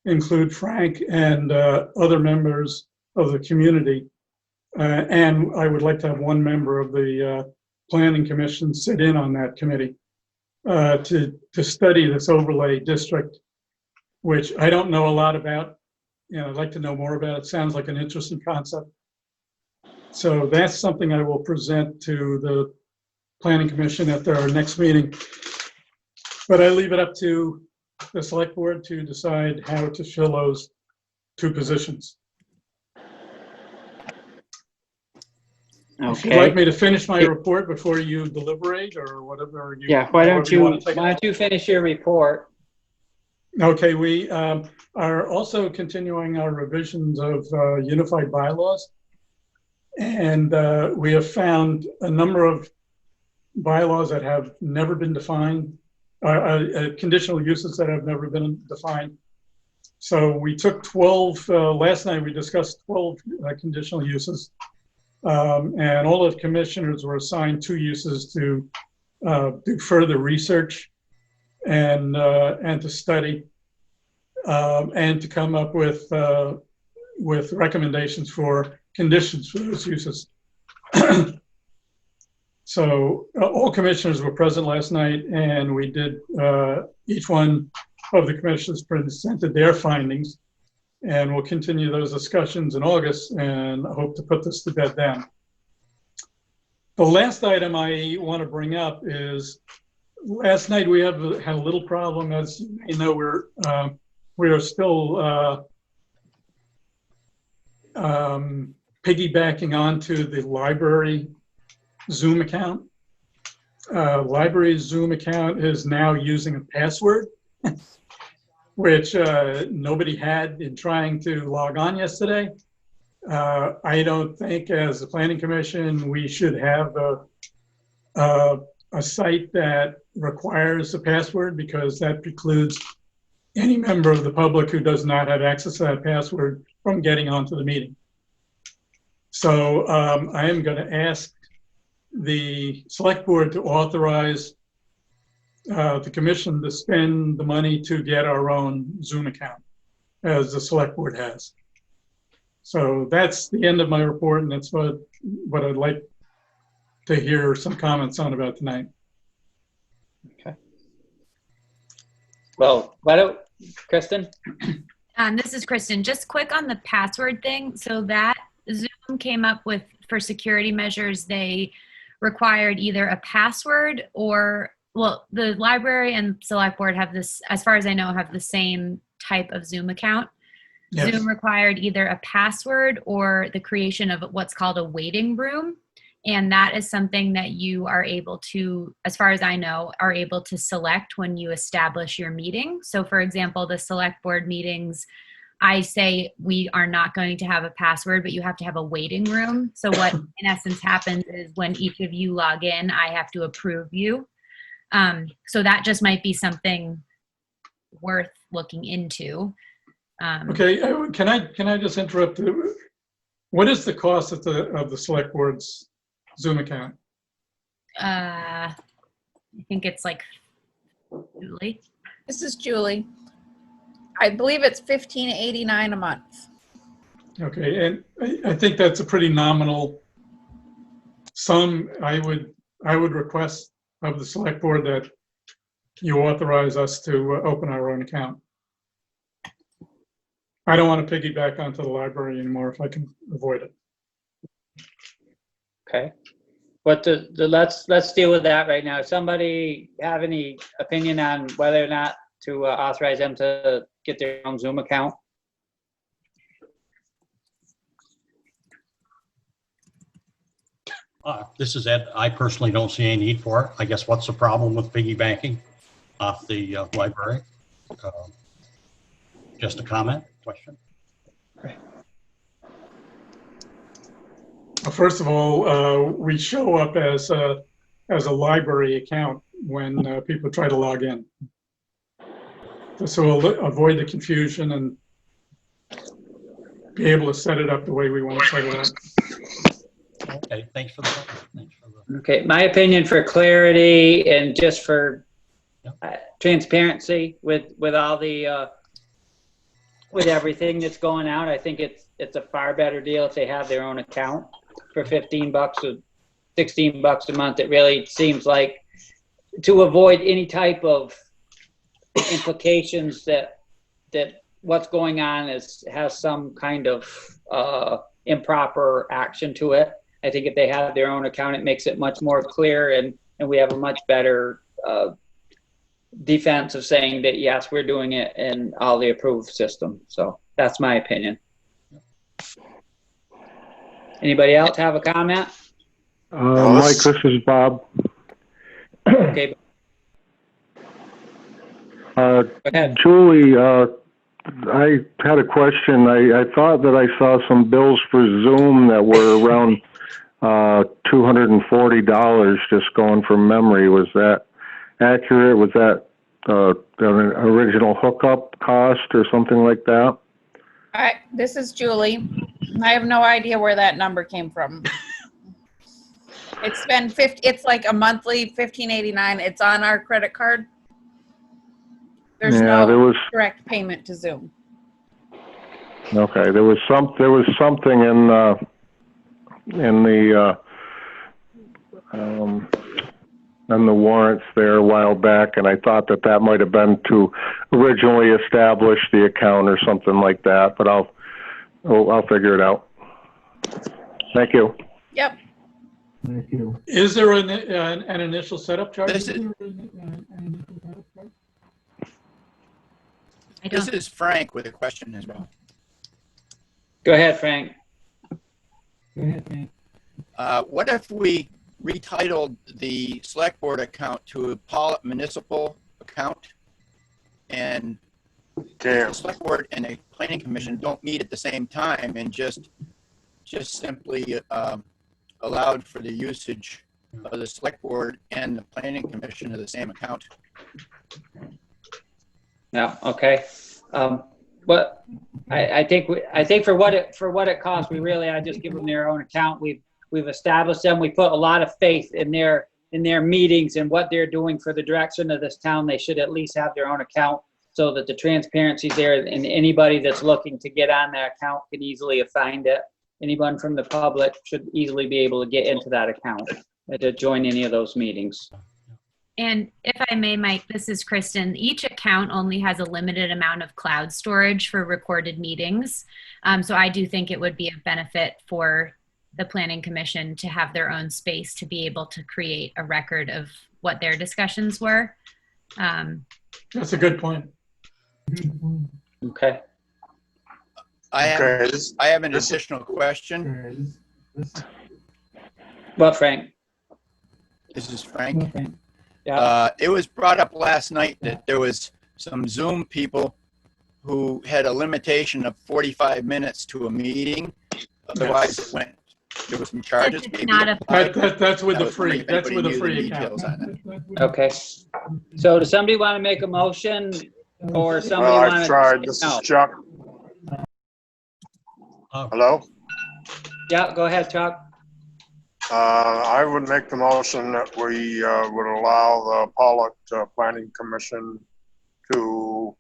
include Frank and other members of the community. And I would like to have 1 member of the Planning Commission sit in on that committee to study this overlay district, which I don't know a lot about. I'd like to know more about it. Sounds like an interesting concept. So that's something I will present to the Planning Commission at our next meeting. But I leave it up to the select board to decide how to fill those 2 positions. If you'd like me to finish my report before you deliberate or whatever. Yeah, why don't you finish your report? Okay, we are also continuing our revisions of unified bylaws. And we have found a number of bylaws that have never been defined, conditional uses that have never been defined. So we took 12, last night we discussed 12 conditional uses. And all the commissioners were assigned 2 uses to do further research and to study and to come up with recommendations for conditions for those uses. So all commissioners were present last night, and we did, each one of the commissioners presented their findings, and we'll continue those discussions in August and hope to put this to bed then. The last item I want to bring up is last night we had a little problem. As you know, we are still piggybacking onto the library Zoom account. Library's Zoom account is now using a password, which nobody had in trying to log on yesterday. I don't think, as the Planning Commission, we should have a site that requires a password, because that precludes any member of the public who does not have access to that password from getting onto the meeting. So I am going to ask the select board to authorize the commission to spend the money to get our own Zoom account, as the select board has. So that's the end of my report, and that's what I'd like to hear some comments on about tonight. Okay. Well, why don't, Kristen? This is Kristen. Just quick on the password thing. So that Zoom came up with, for security measures, they required either a password or, well, the library and select board have this, as far as I know, have the same type of Zoom account. Yes. Zoom required either a password or the creation of what's called a waiting room. And that is something that you are able to, as far as I know, are able to select when you establish your meeting. So for example, the select board meetings I say we are not going to have a password, but you have to have a waiting room. So what in essence happens is when each of you log in, I have to approve you. So that just might be something worth looking into. Okay, can I just interrupt? What is the cost of the select board's Zoom account? I think it's like, Julie? This is Julie. I believe it's $15.89 a month. Okay, and I think that's a pretty nominal sum. I would request of the select board that you authorize us to open our own account. I don't want to piggyback onto the library anymore if I can avoid it. Okay. Let's deal with that right now. Somebody have any opinion on whether or not to authorize them to get their own Zoom account? This is Ed. I personally don't see any need for it. I guess what's the problem with piggybacking off the library? Just a comment, question? First of all, we show up as a library account when people try to log in. So we'll avoid the confusion and be able to set it up the way we want to set it up. Okay, thanks for the. Okay, my opinion for clarity and just for transparency with all the with everything that's going out, I think it's a far better deal if they have their own account for $15 or $16 a month. It really seems like to avoid any type of implications that what's going on has some kind of improper action to it. I think if they have their own account, it makes it much more clear, and we have a much better defense of saying that, yes, we're doing it in all the approved system. So that's my opinion. Anybody else have a comment? Mike, this is Bob. Okay. Go ahead. Julie, I had a question. I thought that I saw some bills for Zoom that were around $240, just going from memory. Was that accurate? Was that an original hookup cost or something like that? This is Julie. I have no idea where that number came from. It's been it's like a monthly $15.89. It's on our credit card. There's no direct payment to Zoom. Okay, there was something in the warrants there a while back, and I thought that might have been to originally establish the account or something like that. But I'll figure it out. Thank you. Yep. Thank you. Is there an initial setup charge? This is Frank with a question as well. Go ahead, Frank. What if we retitled the select board account to a Pawlet municipal account, and the select board and the planning commission don't meet at the same time, and just simply allowed for the usage of the select board and the planning commission of the same account? Yeah. Okay. But I think for what it costs, we really ought to just give them their own account. We've established them. We put a lot of faith in their meetings and what they're doing for the direction of this town. They should at least have their own account so that the transparency's there, and anybody that's looking to get on that account can easily find it. Anyone from the public should easily be able to get into that account and to join any of those meetings. And if I may, Mike, this is Kristen. Each account only has a limited amount of cloud storage for recorded meetings. So I do think it would be a benefit for the Planning Commission to have their own space to be able to create a record of what their discussions were. That's a good point. Okay. I have an additional question. Well, Frank. This is Frank. Yeah. It was brought up last night that there was some Zoom people who had a limitation of 45 minutes to a meeting. Otherwise, it went, there was some charges. It's maybe not applied. That's with I the was wondering free, if that's with the anybody knew free the account. details on it. Okay. So does somebody want to make a motion or somebody Well, want I've to? tried. This is Chuck. Hello? Yeah, go ahead, Chuck. I would make the motion that we would allow the Pawlet Planning Commission to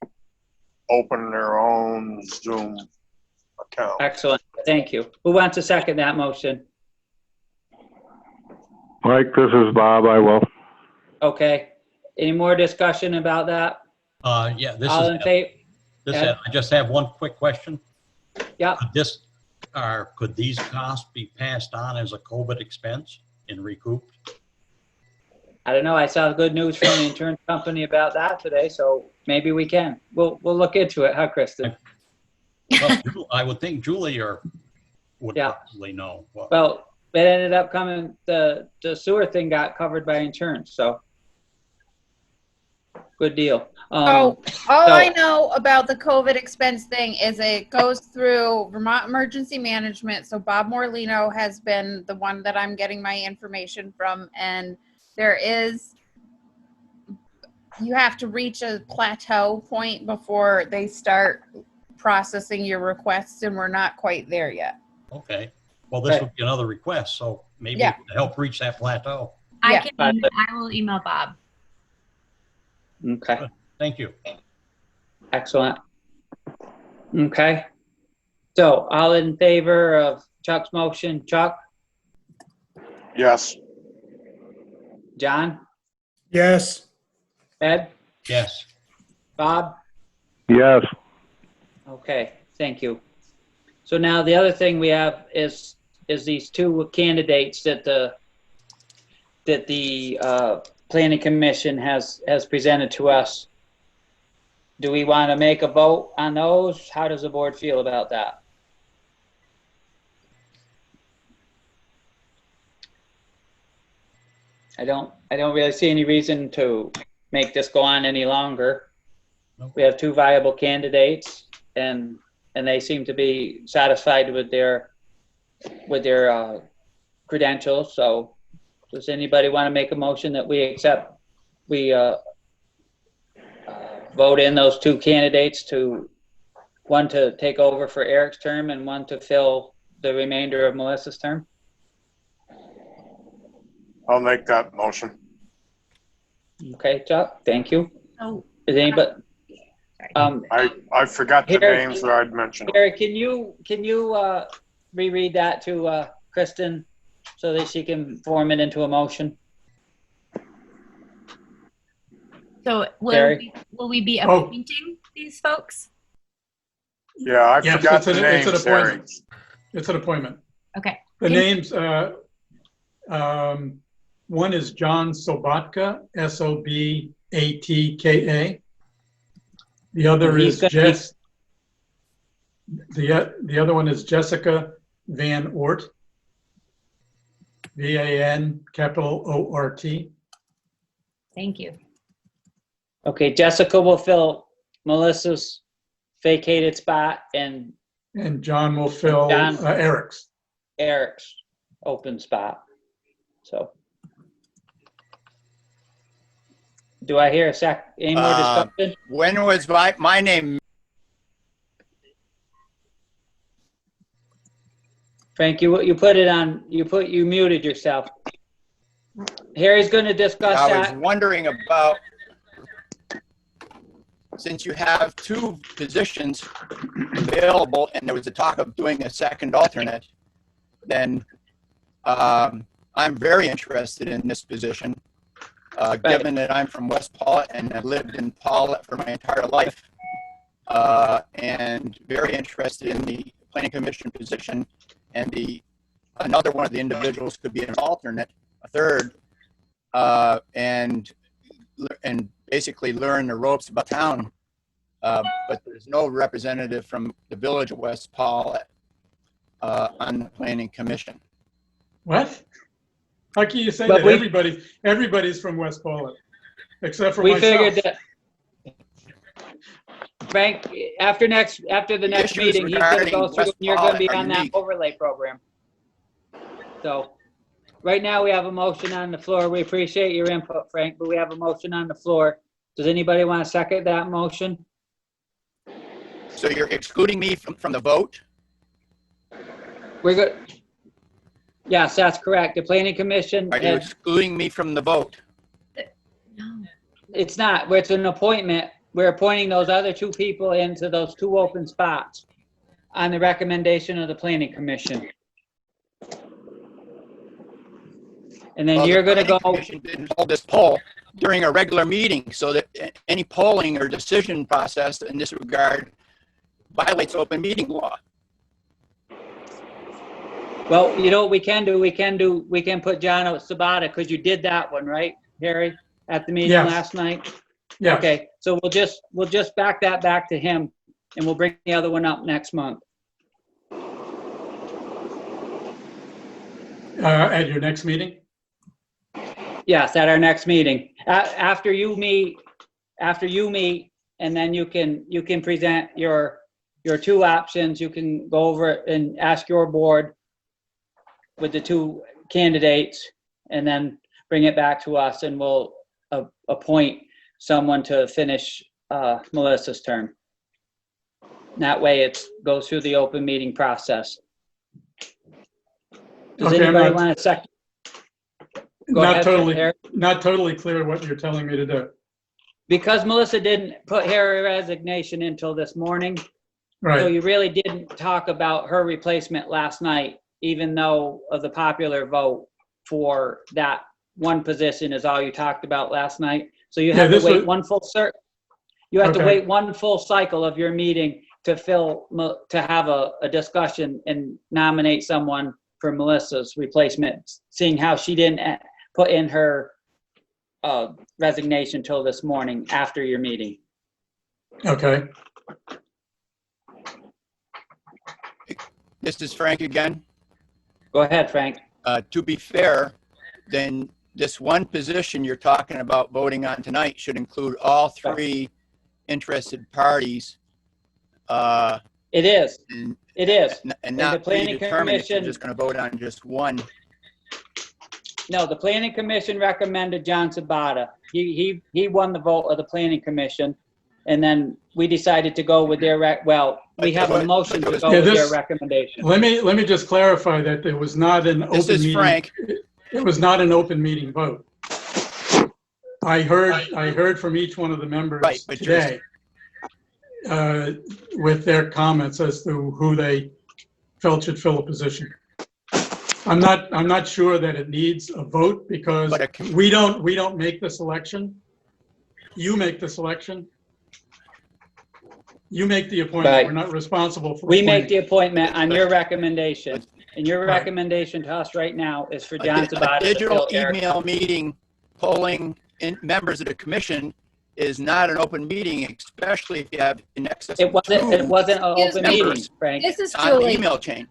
open their own Zoom account. Excellent. Thank you. Who wants to second that motion? Mike, this is Bob. I will. Okay. Any more discussion about that? Yeah, this All is, in favor? Ed? I just have one quick question. Yeah. Could these costs be passed on as a COVID expense and recouped? I don't know. I saw good news from the insurance company about that today, so maybe we can. We'll look into it, huh, Kristen? Well, I would think Julie would Yeah. probably know. Well, it ended up coming, the sewer thing got covered by insurance, so. Good deal. All So- I know about the COVID expense thing is it goes through Vermont Emergency Management. So Bob Morlino has been the one that I'm getting my information from. And you have to reach a plateau point before they start processing your requests, and we're not quite there yet. Okay. Well, this would be another request, so maybe Yeah. it would help reach that plateau. Yeah. I will email Bob. Okay, Thank you. excellent. Okay. So all in favor of Chuck's motion, Chuck, Yes. John, Yes. Ed, Yes. Bob? Yes. Okay, thank you. So now the other thing we have is these two candidates that the Planning Commission has presented to us. Do we want to make a vote on those? How does the board feel about that? I don't really see any reason to make this go on any longer. Nope. We have two viable candidates, and they seem to be satisfied with their credentials. So does anybody want to make a motion that we vote in those two candidates, one to take over for Eric's term and one to fill the remainder of Melissa's term? I'll make that motion. Okay, Chuck, thank you. Oh, Is anybody? I forgot the Here- names that I'd mentioned. Eric, can you reread that to Kristen so that she can form it into a motion? so Terry? will we be Oh. appointing these folks? Yeah, I Yes, forgot it's the an names, Harry. appointment. It's an appointment. Okay. The Thank- names, one is John Sobotka, Sobatka. The other And he's is gonna Jess. The other one is Jessica Van Ort. VAN capital ORT. Thank you. Okay, Jessica will fill Melissa's vacated spot and And John will fill John. Eric's. Eric's open spot. So. Do I hear any more discussion? When was my name? Frank, you put it on, you muted yourself. Harry's gonna discuss I was that. wondering about, since you have two positions available and there was a talk of doing a second alternate, then I'm very interested in this position, given that I'm from West Pawlet and I've lived in Pawlet for my entire life, and very interested in the Planning Commission position. And another one of the individuals could be an alternate, a third, and basically learn the ropes about town. But there's no representative from the village of West Pawlet on the Planning Commission. What? How can you say But that? Everybody's from West Pawlet, except for We myself. figured that, Frank, after the next issues meeting, he's gonna regarding go through, West and you're gonna be Pawlet are on that unique. overlay program. So, right now, we have a motion on the floor. We appreciate your input, Frank, but we have a motion on the floor. Does anybody want to second that motion? So you're excluding me from the vote? We're good. Yes, that's correct. The planning commission, Are you excluding me from the vote? it's not, it's an appointment. We're appointing those other two people into those two open spots on the recommendation of the planning commission. And then Well, you're the gonna planning go, commission didn't hold this poll during a regular meeting, so that any polling or decision process in this regard violates open meeting law. well, you know what we can do? We can put John Sabata, because you did that one, right, Harry, at the meeting Yes. last night? Yeah. Okay, so we'll just back that back to him, and we'll bring the other one up next month. At your next meeting? Yes, at our next meeting. After you meet, and then you can present your two options. You can go over it and ask your board with the two candidates, and then bring it back to us, and we'll appoint someone to finish Melissa's term. That way it goes through the open meeting process. Does Okay, anybody want to second? Go Not ahead, totally, Harry. not totally clear what you're telling me to do. Because Melissa didn't put her resignation until this morning, so Right. you really didn't talk about her replacement last night, even though of the popular vote for that one position is all you talked about last night. So you Yeah, have to this wait was- one full you have to Okay. wait one full cycle of your meeting to have a discussion and nominate someone for Melissa's replacement, seeing how she didn't put in her resignation till this morning after your meeting. Okay. This is Frank again. Go ahead, Frank. To be fair, then this one position you're talking about voting on tonight should include all three interested parties. It is. And, It is. and the not planning predetermine if you're commission- just going to vote on just one. No, the planning commission recommended John Sabata. He won the vote of the planning commission, and then we decided to go with their we have a motion to go Yeah, with their this- recommendation. Let me just clarify that there was not an open This is meeting. Frank. It was not an open meeting vote. I heard from each one of the members Right, but you're- today with their comments as to who they felt should fill a position. I'm not sure that it needs a vote, because But a- we don't make the selection. You make the selection. You make the appointment. Right. We're not responsible for We make appointing. the appointment on your recommendation, and your Right. recommendation to us right now is for A John di- Sabata a to digital fill Eric. email meeting polling members of the commission is not an open meeting, especially if you have in excess It of wasn't an Excuse open me. meeting, members Frank. This is on the Julie. email chain.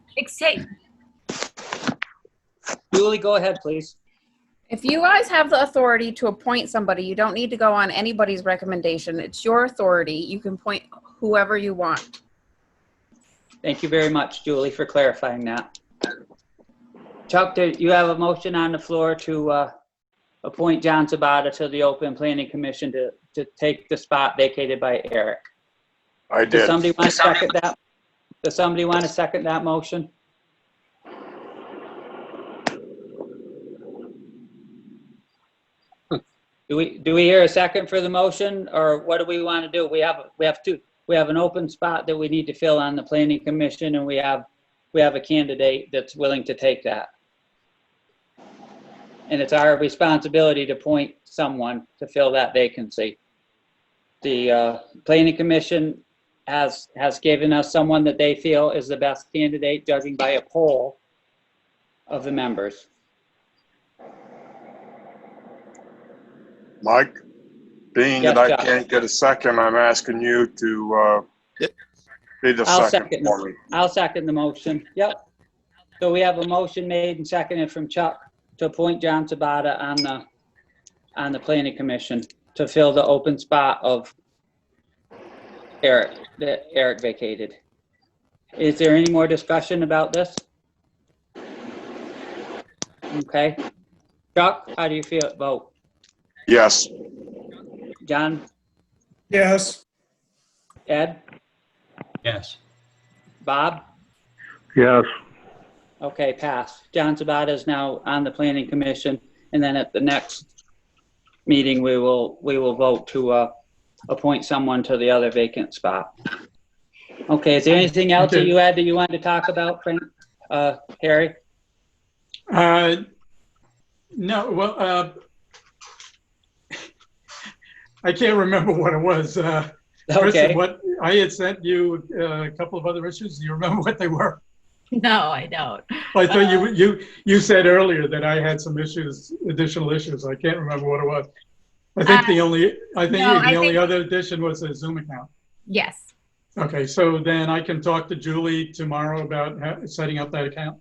Julie, go ahead, please. If you guys have the authority to appoint somebody, you don't need to go on anybody's recommendation. It's your authority. You can appoint whoever you want. Thank you very much, Julie, for clarifying that. Chuck, you have a motion on the floor to appoint John Sabata to the Open Planning Commission to take the spot vacated by Eric. I Does did. somebody want to second that? Does somebody want to second that motion? Do we hear a second for the motion, or what do we want to do? We have an open spot that we need to fill on the planning commission, and we have a candidate that's willing to take that. And it's our responsibility to appoint someone to fill that vacancy. The planning commission has given us someone that they feel is the best candidate, judging by a poll of the members. Mike, being Yes, that I Chuck. can't get a second, I'm asking you to be the I'll second second for me. I'll second the motion. Yep. So we have a motion made and seconded from Chuck to appoint John Sabata on the planning commission to fill the open spot of that Eric vacated. Is there any more discussion about this? Okay. Chuck, how do you feel? Vote. Yes. John, Yes. Ed, Yes. Bob? Yes. Okay, pass. John Sabata is now on the planning commission, and then at the next meeting, we will vote to appoint someone to the other vacant spot. Okay, is there anything else that you had that you wanted to talk about, Frank, Harry? No, well, I can't remember what it was. Okay. Kristen, what I had sent you a couple of other issues. Do you remember what they were? No, I don't. I thought you said earlier that I had some issues, additional issues. I can't remember what it was. I think the only other addition was a Zoom account. Yes. Okay, so then I can talk to Julie tomorrow about setting up that account.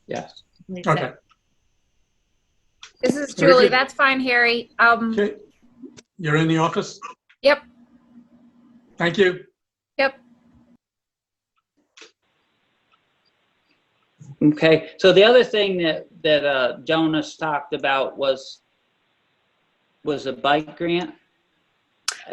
Yes. Okay. This is Very Julie. good. That's fine, Harry. Okay. You're in the office? Yep. Thank you. Yep. Okay, so the other thing that Jonas talked about was a bike grant.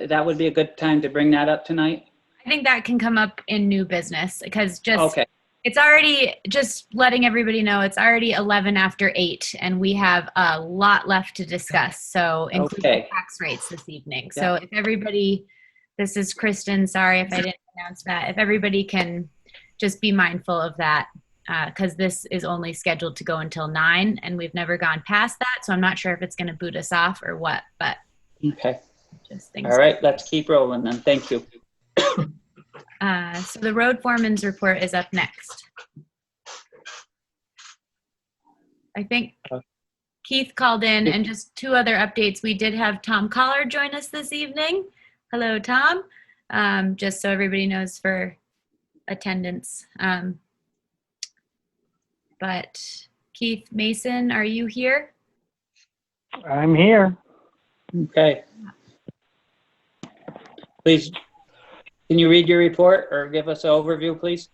That would be a good time to bring that up tonight. I think that can come up in new business because Okay, it's already, just letting everybody know, it's already 11 after 8 and we have a lot left to discuss. So including Okay. tax rates this evening. So if everybody, this is Kristen, sorry if I didn't announce that. If everybody can just be mindful of that because this is only scheduled to go until 9 and we've never gone past that. So I'm not sure if it's going to boot us off or what, but okay. just things. All right, let's keep rolling then. Thank you. So the road foreman's report is up next. I think Keith called in, and just 2 other updates. We did have Tom Collard join us this evening. Hello, Tom. Just so everybody knows for attendance. But Keith Mason, are you here? I'm here. Okay. Please, can you read your report or give us an overview, please?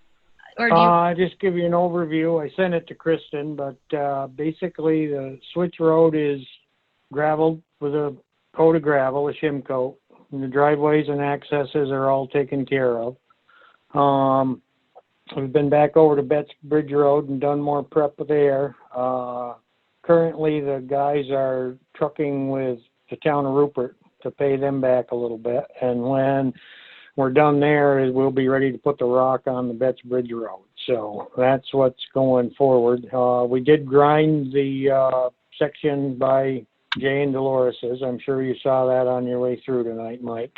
Or do you? Just give you an overview. I sent it to Kristen, but basically the switch road is graveled with a coat of gravel, a shim coat, and the driveways and accesses are all taken care of. We've been back over to Betts Bridge Road and done more prep there. Currently, the guys are trucking with the town of Rupert to pay them back a little bit, and when we're done there, we'll be ready to put the rock on the Betts Bridge Road. So that's what's going forward. We did grind the section by Jay and Dolores's. I'm sure you saw that on your way through tonight, Mike.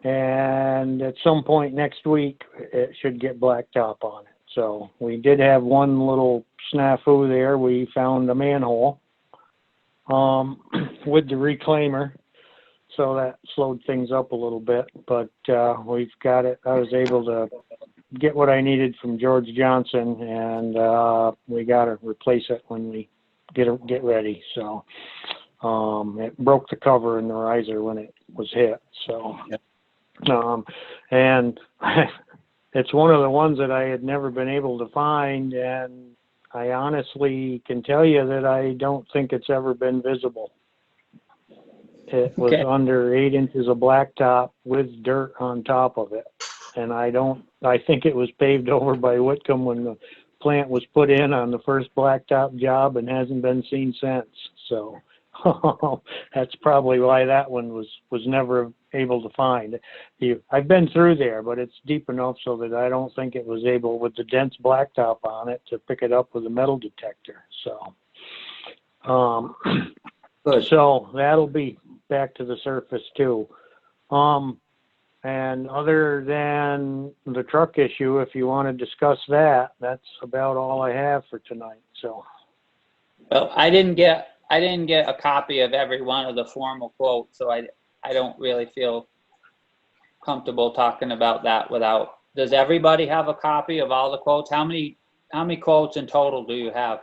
And at some point next week, it should get blacktop on it. So we did have one little snafu there. We found a manhole with the reclaimer. So that slowed things up a little bit, but we've got it. I was able to get what I needed from George Johnson, and we got to replace it when we get ready. So it broke the cover in the riser when it was hit. So, and it's one of the ones that I had never been able to find, and I honestly can tell you that I don't think it's ever been visible. It was under 8 inches of blacktop with dirt on top of it. And I think it was paved over by Whitcomb when the plant was put in on the first blacktop job and hasn't been seen since. So that's probably why that one was never able to find. I've been through there, but it's deep enough so that I don't think it was able, with the dense blacktop on it, to pick it up with a metal detector. So, so that'll be back to the surface too. And other than the truck issue, if you want to discuss that, that's about all I have for tonight. So, well, I didn't get a copy of every one of the formal quotes, so I don't really feel comfortable talking about that without. Does everybody have a copy of all the quotes? How many quotes in total do you have?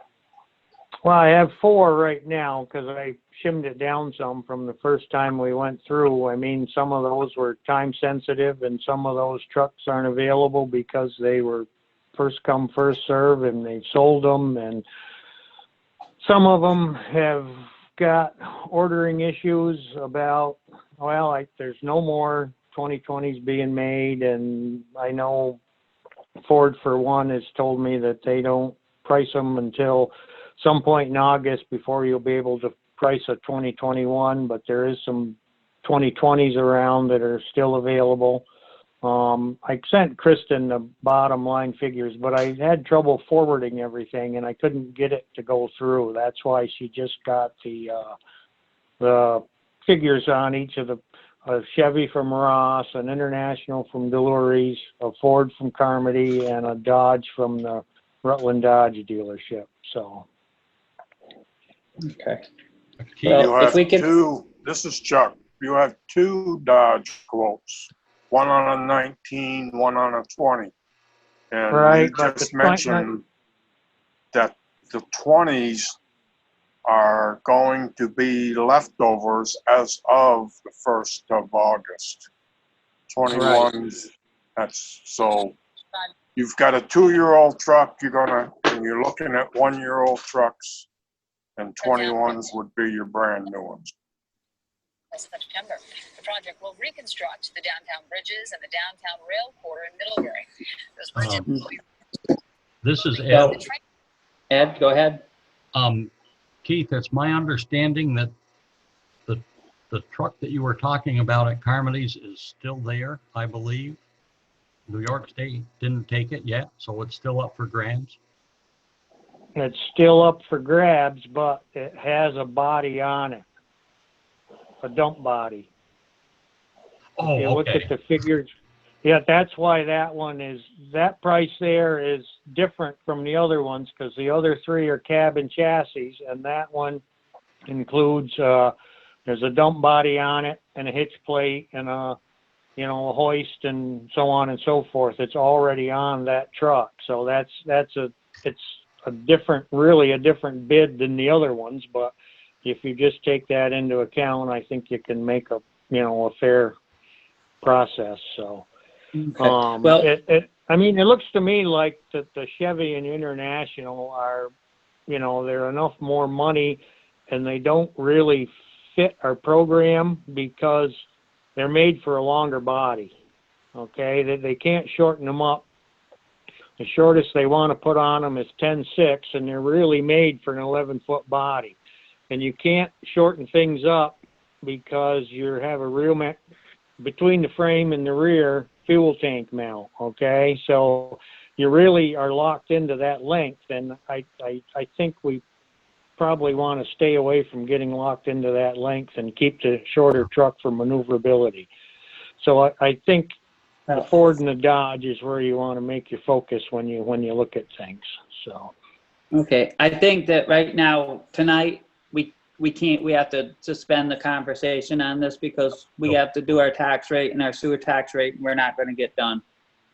well, I have 4 right now because I shimmed it down some from the first time we went through. I mean, some of those were time sensitive and some of those trucks aren't available because they were first come, first serve, and they sold them. And some of them have got ordering issues about, well, there's no more 2020s being made. And I know Ford, for one, has told me that they don't price them until some point in August before you'll be able to price a 2021, but there is some 2020s around that are still available. I sent Kristen the bottom line figures, but I had trouble forwarding everything and I couldn't get it to go through. That's why she just got the figures on each of a Chevy from Ross, an International from Delories, a Ford from Carmody, and a Dodge from the Rutland Dodge dealership. So. Okay. You Well, if have we can, two, this is Chuck, you have two Dodge quotes, one on a 19, one on a 20. And Right, you but just the mentioned that the 20s are going to be leftovers as of the 1st of August. 21s, that's, so you've got a 2-year-old truck, and you're looking at 1-year-old trucks, and 21s would be your brand new ones. September. The project will reconstruct the downtown bridges and the downtown rail quarter in Middlebury. Those bridges will be. This is Ed. well, Ed, go ahead. Keith, it's my understanding that the truck that you were talking about at Carmody's is still there, I believe. New York State didn't take it yet, so it's still up for grabs. It's still up for grabs, but it has a body on it, a dump body. Oh, If you look okay. at the figures, yeah, that's why that price there is different from the other ones, because the other three are cab and chassis, and that one includes, there's a dump body on it and a hitch plate and a hoist and so on and so forth. It's already on that truck. So it's a different bid than the other ones. But if you just take that into account, I think you can make a fair process. So, Okay. Well, it looks to me like the Chevy and International are, they're enough more money and they don't really fit our program because they're made for a longer body. Okay. They can't shorten them up. The shortest they want to put on them is 10.6, and they're really made for an 11-foot body. And you can't shorten things up because you have a real between the frame and the rear fuel tank mount. Okay, so you really are locked into that length, and I think we probably want to stay away from getting locked into that length and keep the shorter truck for maneuverability. So I think the Ford and the Dodge is where you want to make your focus when you look at things. So. Okay, I think that right now, tonight, we have to suspend the conversation on this because we have to do our tax rate and our sewer tax rate, and we're not going to get done.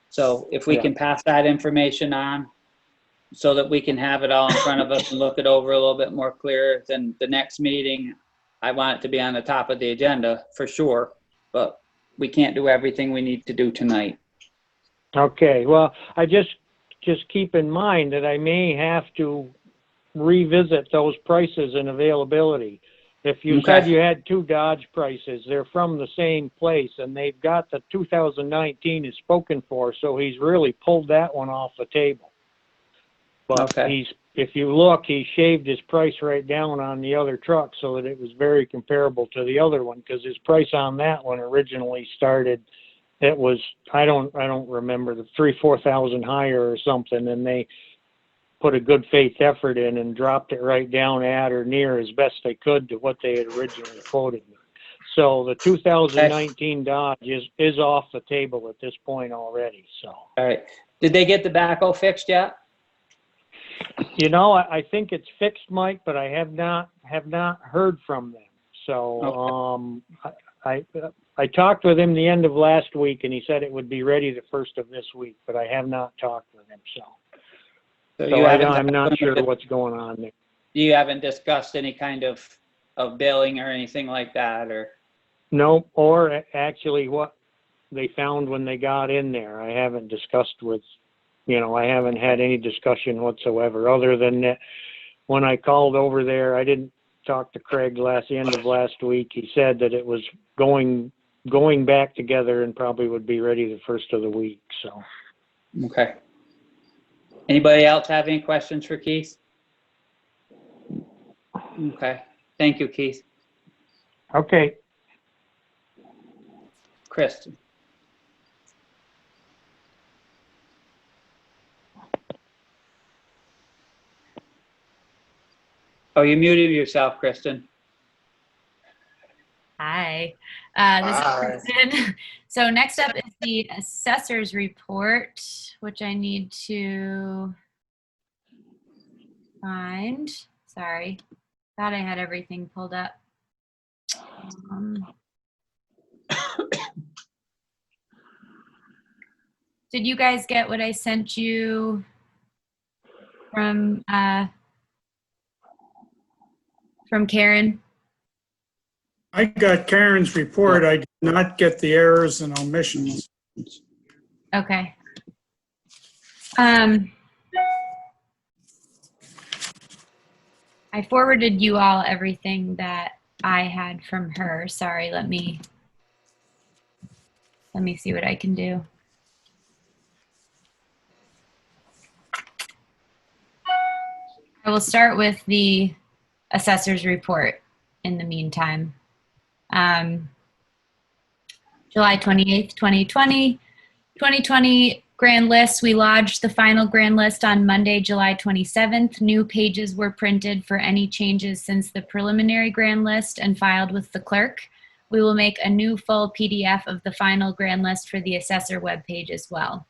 So if we can pass that information on so that we can have it all in front of us and look it over a little bit more clear, then the next meeting, I want it to be on the top of the agenda for sure, but we can't do everything we need to do tonight. Okay, well, I just keep in mind that I may have to revisit those prices and availability. If you said you had two Dodge prices, they're from the same place, and they've got the 2019 is spoken for, so he's really pulled that one off the table. But if you look, he shaved his price right down on the other truck so that it was very comparable to the other one, because his price on that one originally started, it was, I don't remember, the 3,000-4,000 higher or something, and they put a good faith effort in and dropped it right down at or near as best they could to what they had originally quoted me. So the 2019 Dodge is off the table at this point already. So. All right. Did they get the backhoe fixed yet? I think it's fixed, Mike, but I have not heard from them. So I talked with him the end of last week, and he said it would be ready the first of this week, but I have not talked with him. So I'm not sure what's going on there. You haven't discussed any kind of of billing or anything like that, or? No, or actually what they found when they got in there. I haven't discussed with, I haven't had any discussion whatsoever, other than that when I called over there, I didn't talk to Craig the end of last week. He said that it was going back together and probably would be ready the first of the week, so. Okay. Anybody else have any questions for Keith? Okay, thank you, Keith. Okay. Kristen. Oh, you muted yourself, Kristen. Hi. This is Kristen. So next up is the assessor's report, which I need to find. Sorry. Thought I had everything pulled up. Did you guys get what I sent you from Karen? I got Karen's report. I did not get the errors and omissions. Okay. I forwarded you all everything that I had from her. Sorry, let me see what I can do. I will start with the assessor's report in the meantime. July 28th, 2020. 2020 grand list. We lodged the final grand list on Monday, July 27th. New pages were printed for any changes since the preliminary grand list and filed with the clerk. We will make a new full PDF of the final grand list for the assessor webpage as well.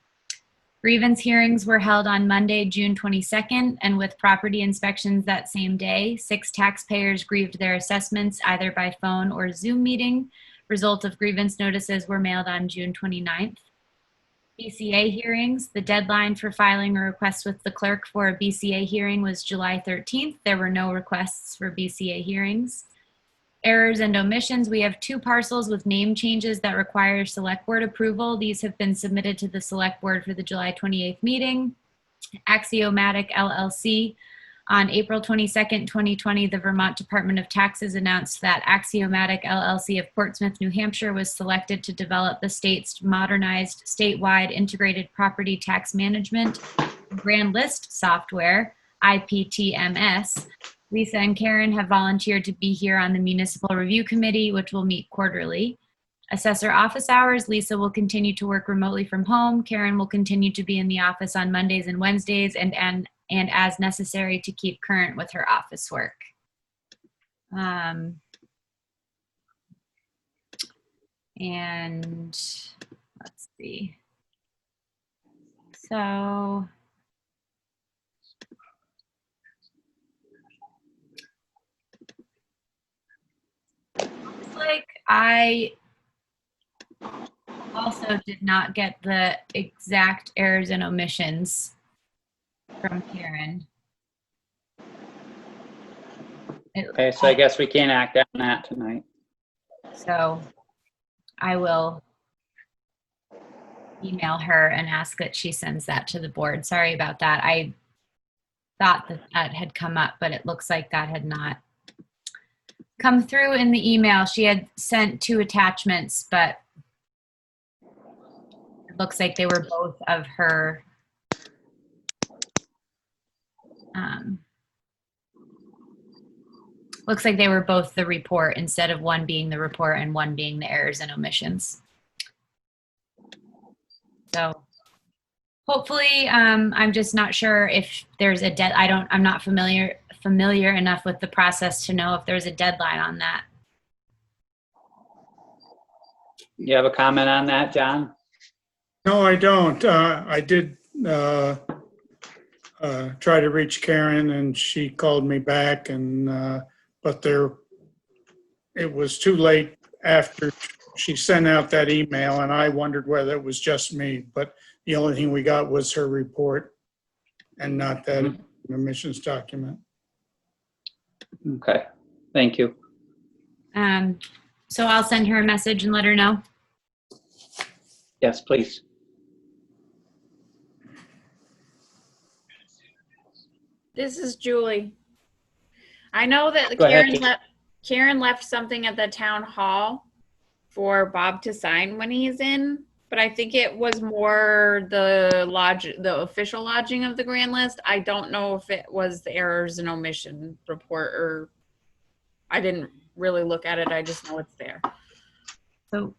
Grievance hearings were held on Monday, June 22nd, and with property inspections that same day, 6 taxpayers grieved their assessments either by phone or Zoom meeting. Result of grievance notices were mailed on June 29th. Bca hearings, the deadline for filing a request with the clerk for a Bca hearing was July 13th. There were no requests for Bca hearings. Errors and omissions, we have 2 parcels with name changes that require select board approval. These have been submitted to the select board for the July 28th meeting. Axiomatic Llc. On April 22nd, 2020, the Vermont Department of Taxes announced that Axiomatic Llc of Portsmouth, New Hampshire was selected to develop the state's modernized statewide integrated property tax management grand list software, IPTMS. Lisa and Karen have volunteered to be here on the Municipal Review Committee, which will meet quarterly. Assessor office hours, Lisa will continue to work remotely from home. Karen will continue to be in the office on Mondays and Wednesdays and as necessary to keep current with her office work. And let's see. So looks like I also did not get the exact errors and omissions from Karen. Okay, so I guess we can't act on that tonight. So I will email her and ask that she sends that to the board. Sorry about that. I thought that that had come up, but it looks like that had not come through in the email. She had sent 2 attachments, but it looks like they were both of her looks like they were both the report instead of one being the report and one being the errors and omissions. So hopefully, I'm just not sure if there's a I'm not familiar enough with the process to know if there's a deadline on that. You have a comment on that, John? No, I don't. I did try to reach Karen and she called me back, and but it was too late after she sent out that email, and I wondered whether it was just me, but the only thing we got was her report and not that omissions document. Okay, thank you. So I'll send her a message and let her know. Yes, please. This is Julie. I know that Go ahead, Karen left something at the town hall for Bob to sign when he's in, but I think it was more the official lodging of the grand list. I don't know if it was the errors and omission report, or I didn't really look at it. I just know it's there. So,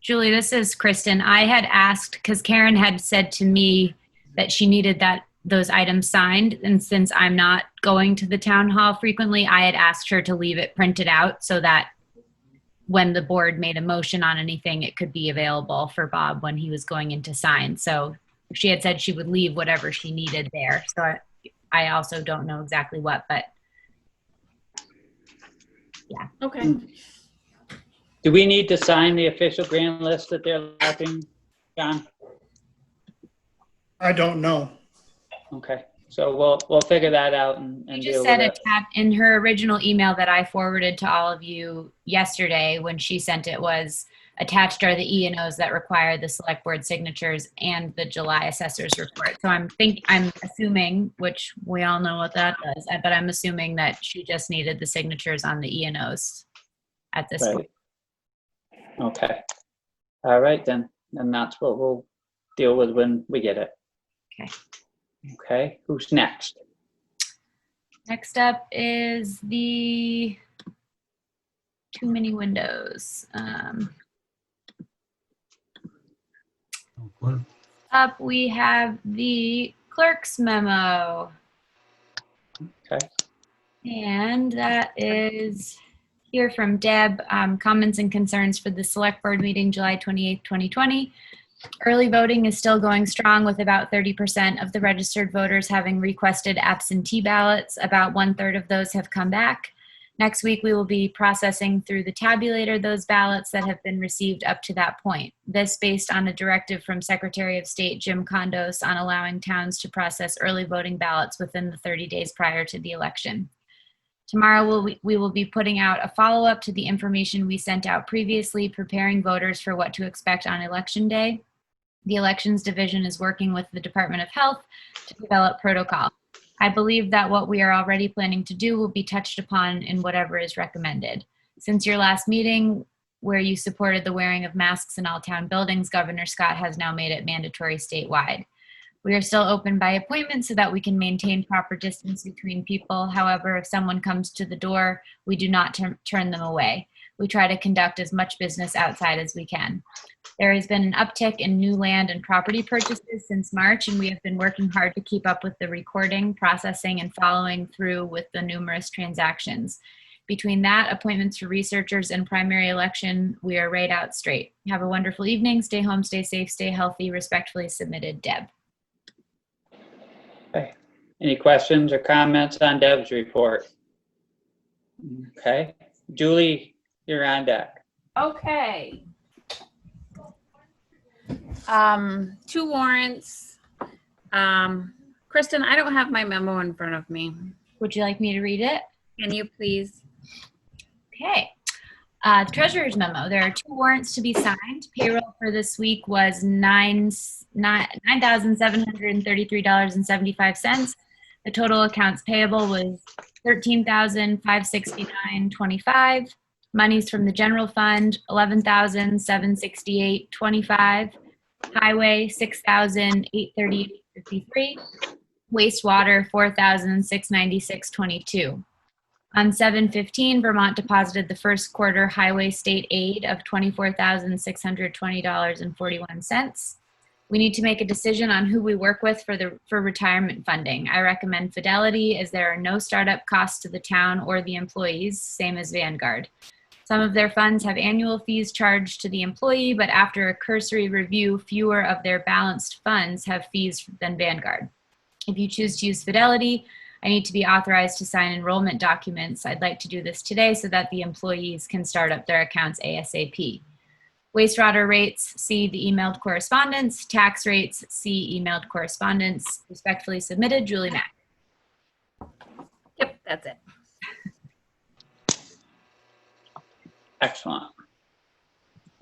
Julie, this is Kristen. I had asked, because Karen had said to me that she needed those items signed, and since I'm not going to the town hall frequently, I had asked her to leave it printed out so that when the board made a motion on anything, it could be available for Bob when he was going in to sign. So she had said she would leave whatever she needed there. So I also don't know exactly what, but yeah. Okay. Do we need to sign the official grand list that they're looking, John? I don't know. Okay, so we'll figure that out and She deal just with said it. in her original email that I forwarded to all of you yesterday when she sent it was attached are the E&Os that require the select board signatures and the July assessor's report. So I'm assuming, which we all know what that does, but I'm assuming that she just needed the signatures on the E&Os at this point. Right. Okay. All right, then. And that's what we'll deal with when we get it. Okay. Okay, who's next? Next up is the too many windows. Up we have the clerk's memo. Okay. And that is here from Deb, comments and concerns for the select board meeting July 28th, 2020. Early voting is still going strong with about 30% of the registered voters having requested absentee ballots. About 1/3 of those have come back. Next week, we will be processing through the tabulator those ballots that have been received up to that point. This based on a directive from Secretary of State Jim Kondos on allowing towns to process early voting ballots within the 30 days prior to the election. Tomorrow, we will be putting out a follow-up to the information we sent out previously, preparing voters for what to expect on Election Day. The Elections Division is working with the Department of Health to develop protocol. I believe that what we are already planning to do will be touched upon in whatever is recommended. Since your last meeting, where you supported the wearing of masks in all town buildings, Governor Scott has now made it mandatory statewide. We are still open by appointment so that we can maintain proper distance between people. However, if someone comes to the door, we do not turn them away. We try to conduct as much business outside as we can. There has been an uptick in new land and property purchases since March, and we have been working hard to keep up with the recording, processing, and following through with the numerous transactions. Between that, appointments for researchers, and primary election, we are right out straight. Have a wonderful evening. Stay home, stay safe, stay healthy. Respectfully submitted, Deb. Okay. Any questions or comments on Deb's report? Okay. Julie, you're on deck. Okay. 2 warrants. Kristen, I don't have my memo in front of me. Would you like me to read it? Can you please? Okay. The treasurer's memo. There are 2 warrants to be signed. Payroll for this week was $9,733.75. The total accounts payable was $13,569.25. Monies from the general fund, $11,768.25. Highway, $6,838.53. Wastewater, $4,696.22. On 7/15, Vermont deposited the first quarter highway state aid of $24,620.41. We need to make a decision on who we work with for retirement funding. I recommend Fidelity, as there are no startup costs to the town or the employees, same as Vanguard. Some of their funds have annual fees charged to the employee, but after a cursory review, fewer of their balanced funds have fees than Vanguard. If you choose to use Fidelity, I need to be authorized to sign enrollment documents. I'd like to do this today so that the employees can start up their accounts ASAP. Wastewater rates, see the emailed correspondence. Tax rates, see emailed correspondence. Respectfully submitted, Julie Mack. Yep, that's it. Excellent.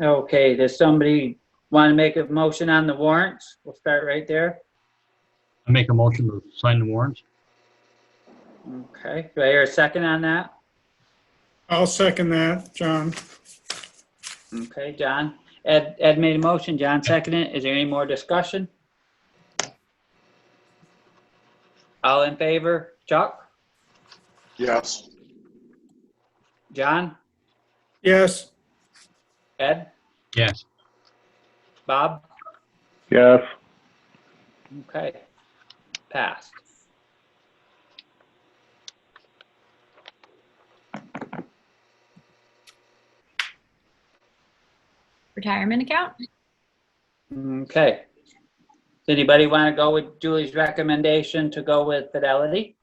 Okay, does somebody want to make a motion on the warrants? We'll start right there. I make a motion to sign the warrants. Okay, do I hear a second on that? I'll second that, John. Okay, John. Ed made a motion, John seconded it. Is there any more discussion? All in favor? Chuck? Yes. John? Yes. Ed? Yes. Bob? Yes. Okay, passed. Retirement account? Okay. Does anybody want to go with Julie's recommendation to go with Fidelity?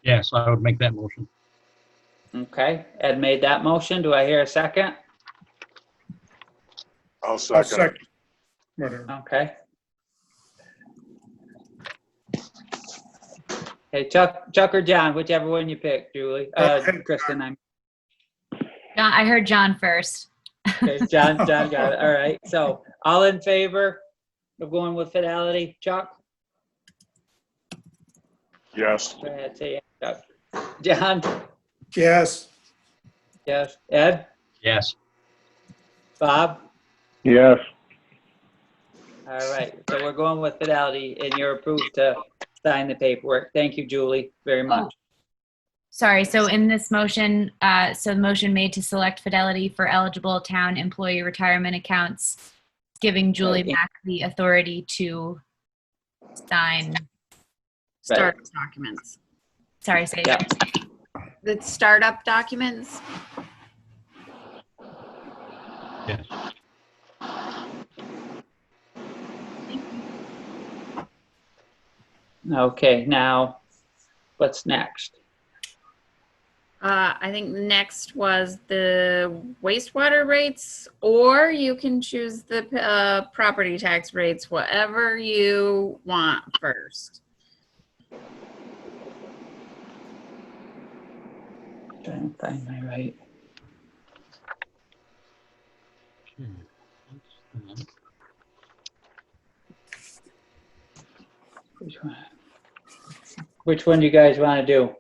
Yes, I would make that motion. Okay, Ed made that motion. Do I hear a second? I'll I'll second. second. Whatever. Okay. Hey, Chuck or John, whichever one you pick, Julie. Kristen, I heard John first. okay, John got it. All right. So all in favor of going with Fidelity? Chuck? Yes. Go ahead, say it, Chuck. John? Yes. Yes. Ed? Yes. Bob? Yes. All right. So we're going with Fidelity and you're approved to sign the paperwork. Thank you, Julie, very much. Sorry, so in this motion, so the motion made to select Fidelity for eligible town employee retirement accounts, giving Julie back the authority to sign. Startup documents. Sorry, say Yeah. The startup documents. Yes. Okay, now what's next? I think next was the wastewater rates, or you can choose the property tax rates, whatever you want first. Trying to find my right. Which one do you guys want to do?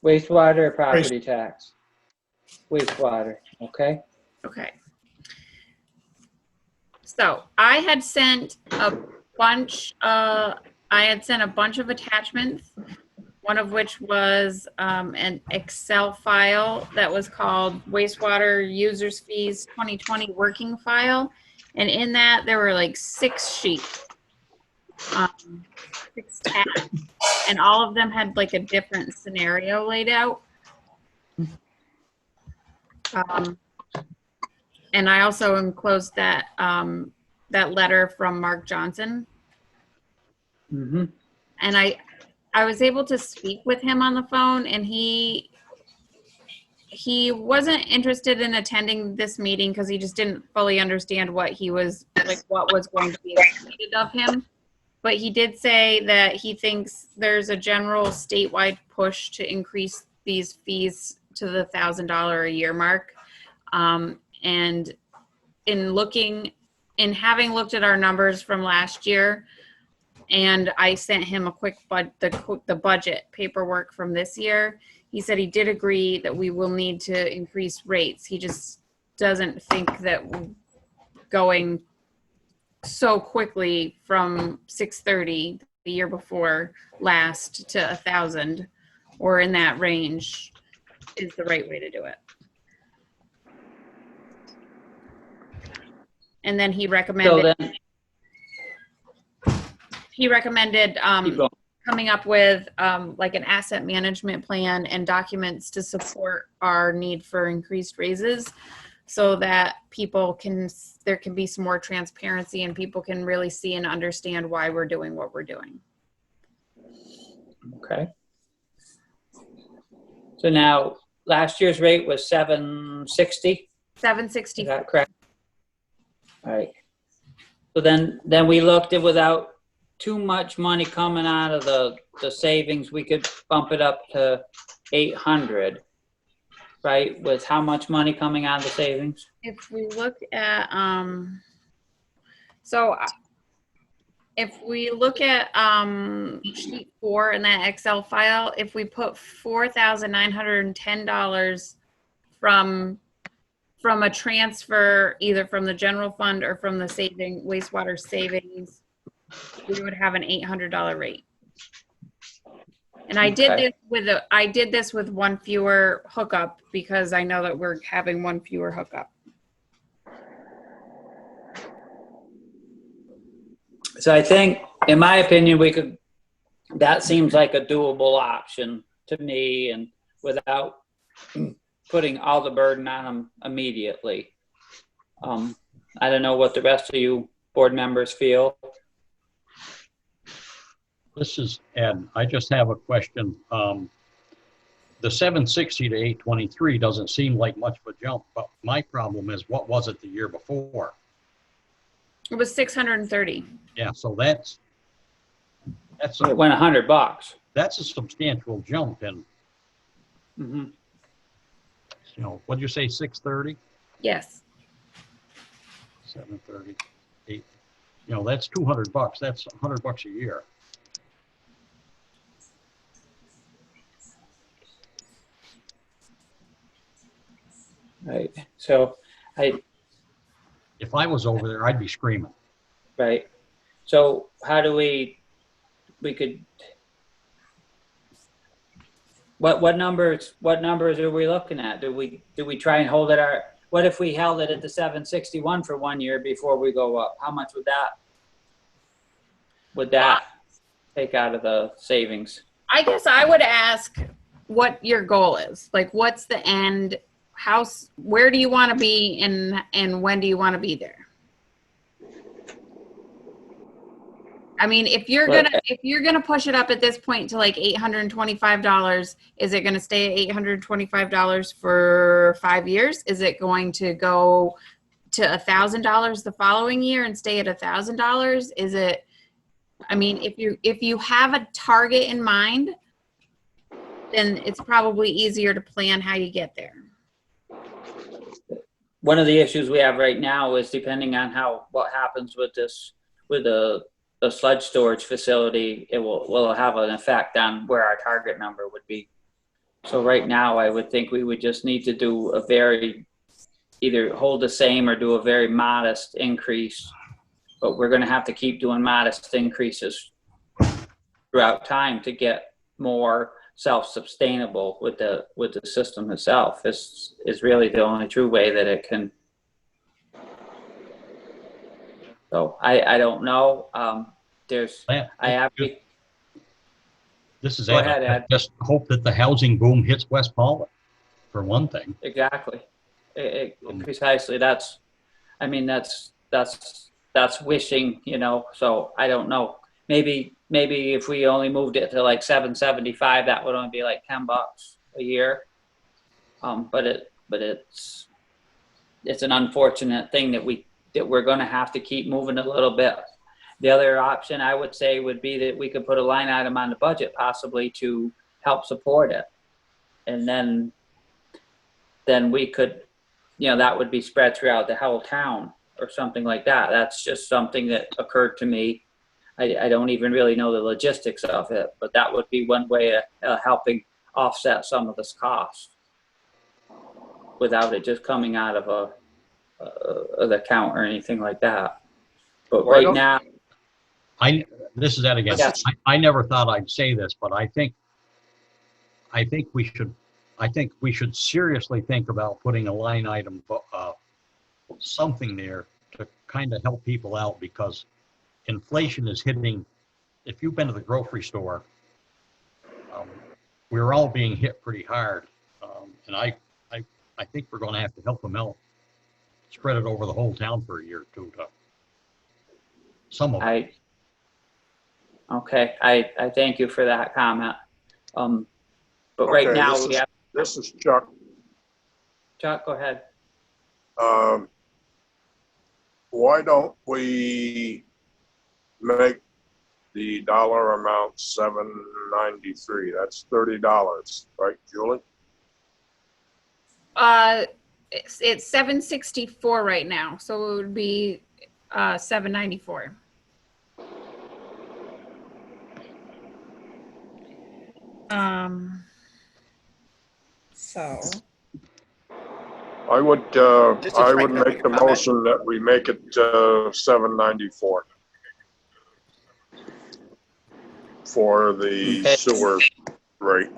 Wastewater or property tax? Wastewater, okay? Okay. So I had sent a bunch of attachments, one of which was an Excel file that was called Wastewater Users Fees 2020 Working File. And in that, there were like 6 sheets, 6 tabs, and all of them had like a different scenario laid out. And I also enclosed that that letter from Mark Johnson. Mm-hmm. And I was able to speak with him on the phone, and he wasn't interested in attending this meeting because he just didn't fully understand what was going to be expected of him. But he did say that he thinks there's a general statewide push to increase these fees to the $1,000 a year mark. And in having looked at our numbers from last year, and I sent him a quick the budget paperwork from this year, he said he did agree that we will need to increase rates. He just doesn't think that going so quickly from 630 the year before last to 1,000 or in that range is the right way to do it. And then he recommended coming up with like an asset management plan and documents to support our need for increased raises, so that there can be some more transparency and people can really see and understand why we're doing what we're doing. Okay. So now, last year's rate was $760? $760. Is that correct? All right. So then we looked at, without too much money coming out of the savings, we could bump it up to 800 right? With how much money coming out of the savings? If we look at, so if we look at sheet 4 in that Excel file, if we put $4,910 from a transfer, either from the general fund or from the wastewater savings, we would have an $800 rate. And I did this with one fewer hookup because I know that we're having one fewer hookup. So I think, in my opinion, that seems like a doable option to me, and without putting all the burden on them immediately. I don't know what the rest of you board members feel. This is Ed. I just have a question. The 760 to 823 doesn't seem like much of a jump, but my problem is, what was it the year before? It was 630. Yeah, so that's It went $100. That's a substantial jump in, Mhm. you know, what'd you say, 630? Yes. 730, 8, you know, that's $200. That's $100 a year. Right. So If I was over there, I'd be screaming. right. So how do we could, what numbers are we looking at? Do we try and hold it what if we held it at the 761 for 1 year before we go up? How much would that take out of the savings? I guess I would ask what your goal is. Like, what's the end? Where do you want to be, and when do you want to be there? I mean, if you're gonna push it up at this point to like $825, is it gonna stay at $825 for 5 years? Is it going to go to $1,000 the following year and stay at $1,000? Is it? I mean, if you have a target in mind, then it's probably easier to plan how you get there. One of the issues we have right now is, depending on what happens with the sludge storage facility, it will have an effect on where our target number would be. So right now, I would think we would just need to do either hold the same or do a very modest increase, but we're going to have to keep doing modest increases throughout time to get more self-sustainable with the system itself. Is really the only true way that it can. So I don't know. This is Go Ed. Ahead, Ed. Just hope that the housing boom hits West Pawlet, for one thing. Exactly. Precisely. That's wishing, you know. So I don't know. Maybe if we only moved it to like 775, that would only be like $10 a year. But it's an unfortunate thing that we're going to have to keep moving a little bit. The other option I would say would be that we could put a line item on the budget possibly to help support it. And then we could, you know, that would be spread throughout the whole town or something like that. That's just something that occurred to me. I don't even really know the logistics of it, but that would be one way of helping offset some of this cost without it just coming out of the account or anything like that. But right now, this is Ed again. Yes. I never thought I'd say this, but I think we should seriously think about putting a line item, something there to kind of help people out, because inflation is hitting. If you've been to the grocery store, we're all being hit pretty hard, and I think we're going to have to help them out, spread it over the whole town for a year or two. Some of it. Okay, I thank you for that comment. But right now this is Chuck. Chuck, go ahead. Why don't we make the dollar amount $793? That's $30, right, Julie? It's 764 right now, so it would be 794. So I would This is Frank. make the motion that we make it 794 for the Okay. sewer rate.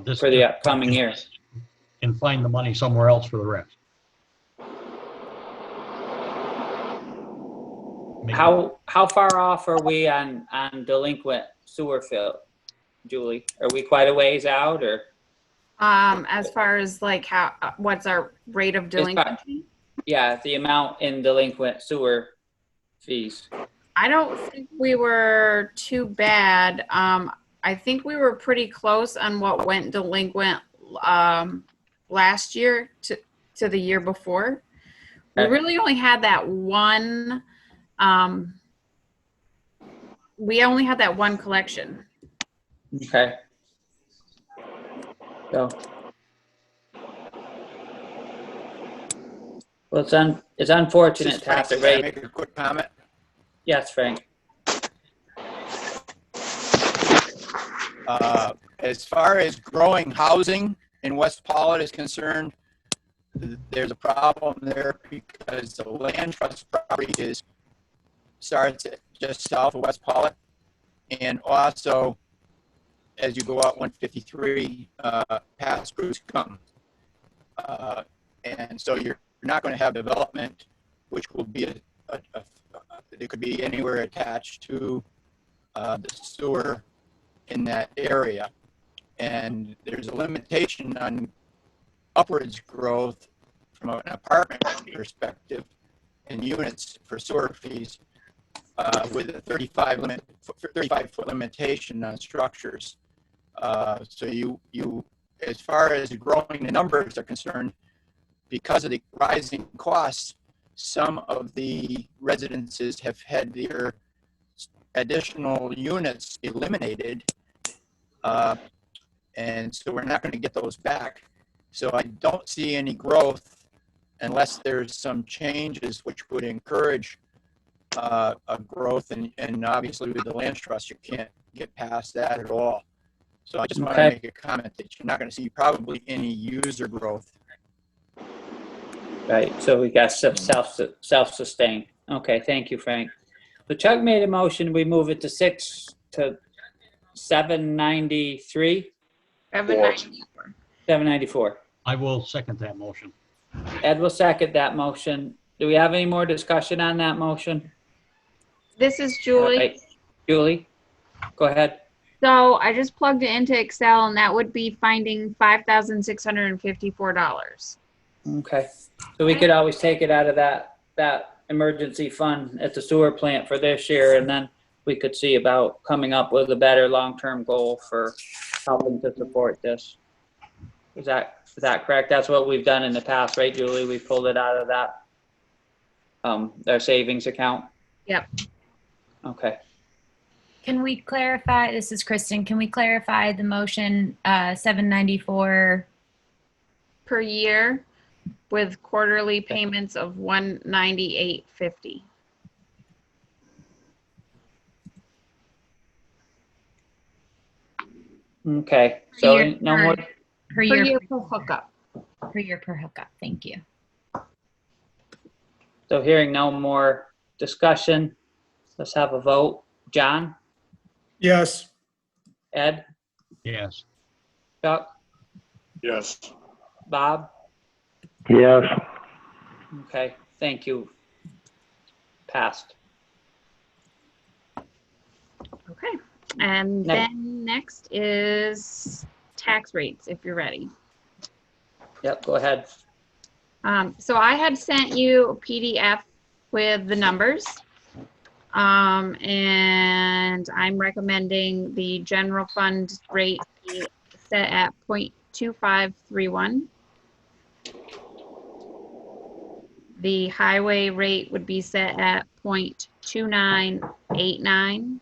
This For the upcoming years. and find the money somewhere else for the rest. How far off are we on delinquent sewer fill, Julie? Are we quite a ways out, or? as far as like how, what's our rate of delinquency? Yeah, the amount in delinquent sewer fees. I don't think we were too bad. I think we were pretty close on what went delinquent last year to the year before. We really only had that one. We only had that one collection. Okay. So. Well, it's unfortunate to have to Can I rate. make a quick comment? Yes, Frank. As far as growing housing in West Pawlet is concerned, there's a problem there because the land trust property starts just south of West Pawlet, and also as you go out 153 past Bruce Gum, and so you're not going to have development, which will be it could be anywhere attached to the sewer in that area. And there's a limitation on upwards growth from an apartment perspective in units for sewer fees with a 35-foot limitation on structures. So you, as far as growing the numbers are concerned, because of the rising costs, some of the residences have had their additional units eliminated. And so we're not going to get those back. So I don't see any growth unless there's some changes which would encourage a growth. And obviously with the land trust, you can't get past that at all. So I just want to make a comment that you're not going to see probably any user growth. Right, so we got self-sustained. Okay, thank you, Frank. So Chuck made a motion, we move it to 793? 794. 794. I will second that motion. Ed will second that motion. Do we have any more discussion on that motion? This is Julie. Right. Julie, go ahead. So I just plugged it into Excel, and that would be finding $5,654. Okay, so we could always take it out of that emergency fund at the sewer plant for this year, and then we could see about coming up with a better long-term goal for helping to support this. Is that correct? That's what we've done in the past, right, Julie? We pulled it out of that, our savings account? Yep. Okay. Can we clarify, this is Kristen, can we clarify the motion 794 Per year with quarterly payments of $198.50. Okay, so no more. Per year per hookup. Per year per hookup. Thank you. So hearing no more discussion, let's have a vote. John? Yes. Ed? Yes. Chuck? Yes. Bob? Yes. Okay, thank you. Passed. Okay. And then next is tax rates, if you're ready. Yep, go ahead. So I had sent you a PDF with the numbers. And I'm recommending the general fund rate be set at 0.2531. The highway rate would be set at 0.2989.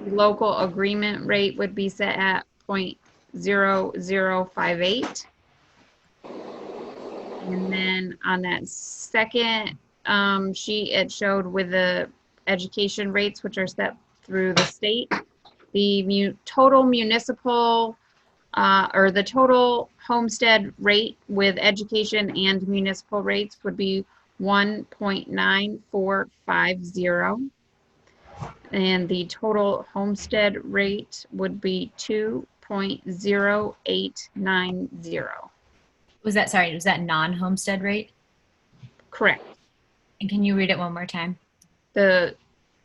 The local agreement rate would be set at 0.30 0.0058. And then on that second sheet, it showed with the education rates, which are set through the state, the total municipal or the total homestead rate with education and municipal rates would be 1.9450. And the total homestead rate would be 2.0890. Was that non-homestead rate? Correct. And can you read it one more time? The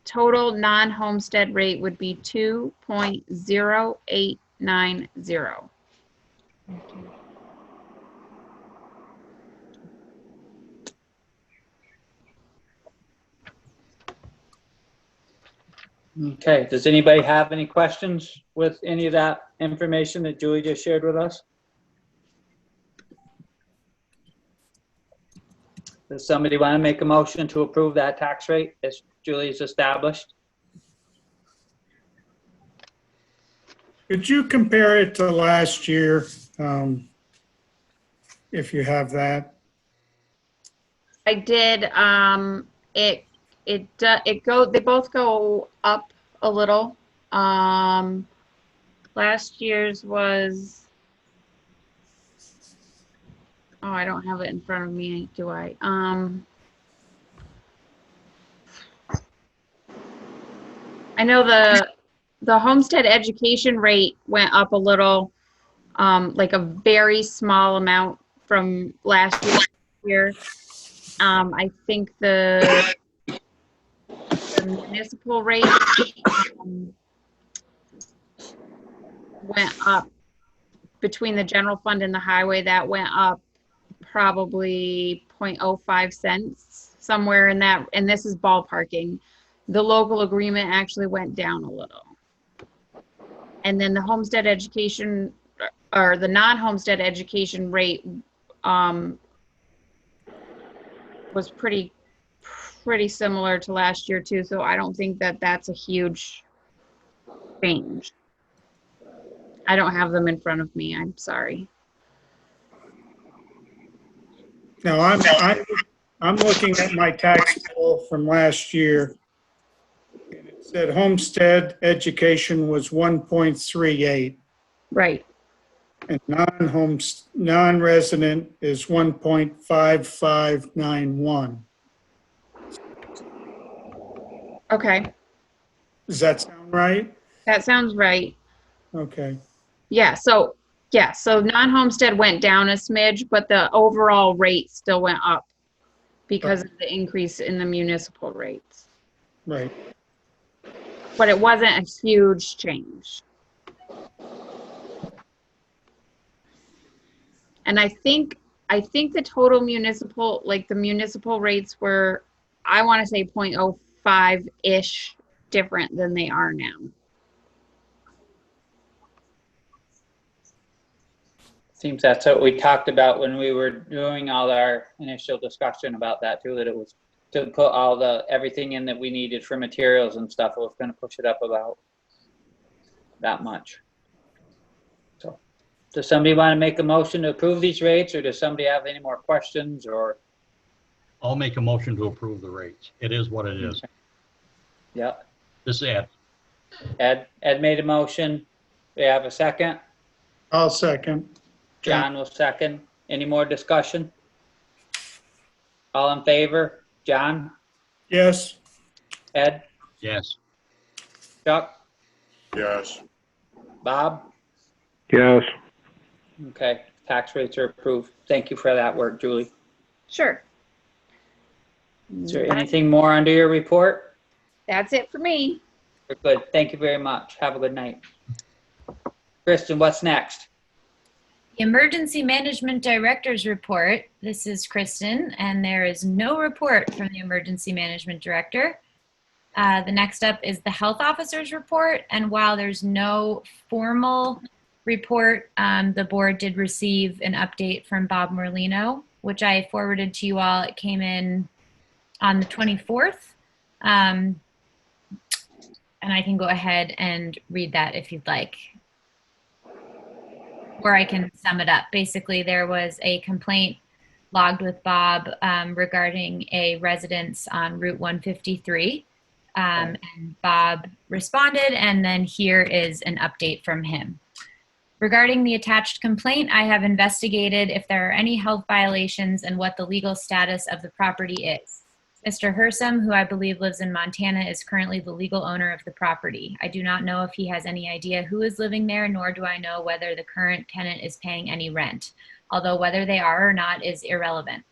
total non-homestead rate would be 2.0890. Okay, does anybody have any questions with any of that information that Julie just shared with us? Does somebody want to make a motion to approve that tax rate as Julie's established? Could you compare it to last year, if you have that? I did. They both go up a little. Last year's was, oh, I don't have it in front of me, do I? I know the homestead education rate went up a little, like a very small amount from last year. I think the municipal rate went up between the general fund and the highway. That went up probably 0.05 cents, somewhere in that, and this is ballparking. The local agreement actually went down a little. And then the homestead education, or the non-homestead education rate was pretty similar to last year too, so I don't think that that's a huge change. I don't have them in front of me, I'm sorry. No, I'm looking at my tax bill from last year. It said homestead education was 1.38. Right. And non-resident is 1.5591. Okay, Does that sound right? that sounds right. Okay. Yeah, so non-homestead went down a smidge, but the overall rate still went up because of the increase in the municipal rates. Right. But it wasn't a huge change. And I think the total municipal, like the municipal rates were, I want to say 0.05-ish different than they are now. Seems that's what we talked about when we were doing all our initial discussion about that too, that it was to put all everything in that we needed for materials and stuff. It was going to push it up about that much. So does somebody want to make a motion to approve these rates, or does somebody have any more questions? Or I'll make a motion to approve the rates. It is what it is. Yeah. This is Ed made a motion. We have a second. I'll second. John will second. Any more discussion? All in favor? John? Yes. Ed? yes. Chuck? Yes. Bob? Yes. Okay, tax rates are approved. Thank you for that work, Julie. Sure. Is there anything more under your report? That's it for me. We're good. Thank you very much. Have a good night. Kristen, what's next? The Emergency Management Director's report. This is Kristen, and there is no report from the Emergency Management Director. The next up is the Health Officer's report, and while there's no formal report, the board did receive an update from Bob Merlino, which I forwarded to you all. It came in on the 24th, and I can go ahead and read that if you'd like. or I can sum it up. Basically, there was a complaint logged with Bob regarding a residence on Route 153. And Bob responded, and then here is an update from him. Regarding the attached complaint, I have investigated if there are any health violations and what the legal status of the property is. Mr. Hersom, who I believe lives in Montana, is currently the legal owner of the property. I do not know if he has any idea who is living there, nor do I know whether the current tenant is paying any rent, although whether they are or not is irrelevant.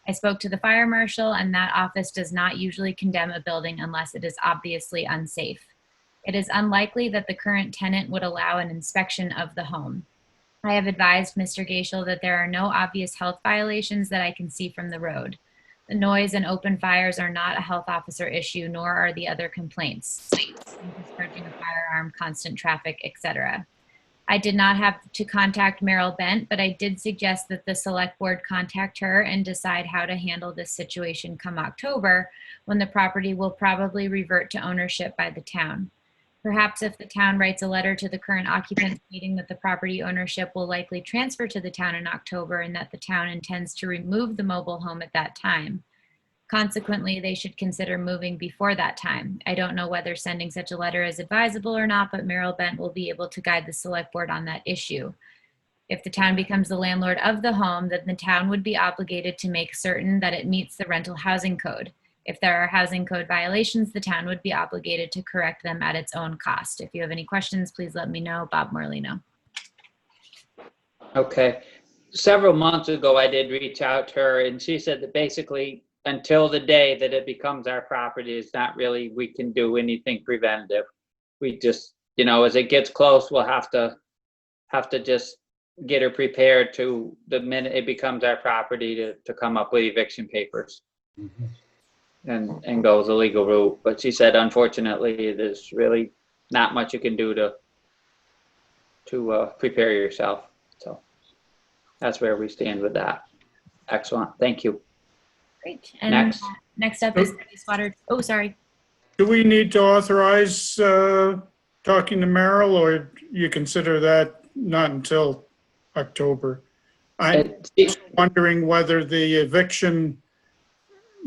I spoke to the fire marshal, and that office does not usually condemn a building unless it is obviously unsafe. It is unlikely that the current tenant would allow an inspection of the home. I have advised Mr. Gaishel that there are no obvious health violations that I can see from the road. The noise and open fires are not a health officer issue, nor are the other complaints, discharging a firearm, constant traffic, etc. I did not have to contact Meryl Bent, but I did suggest that the select board contact her and decide how to handle this situation come October, when the property will probably revert to ownership by the town. Perhaps if the town writes a letter to the current occupants stating that the property ownership will likely transfer to the town in October and that the town intends to remove the mobile home at that time. Consequently, they should consider moving before that time. I don't know whether sending such a letter is advisable or not, but Meryl Bent will be able to guide the select board on that issue. If the town becomes the landlord of the home, then the town would be obligated to make certain that it meets the rental housing code. If there are housing code violations, the town would be obligated to correct them at its own cost. If you have any questions, please let me know. Bob Morlino. Okay. Several months ago, I did reach out to her, and she said that basically until the day that it becomes our property, it's not really, we can do anything preventative. We just, you know, as it gets close, we'll have to just get her prepared to the minute it becomes our property to come up with eviction papers. Mhm. And go the legal route. But she said, unfortunately, there's really not much you can do to prepare yourself. So that's where we stand with that. Excellent. Thank you. Great. And Next. Next up is wastewater. Oh, sorry. Do we need to authorize talking to Merrill, or you consider that not until October? I'm just wondering whether the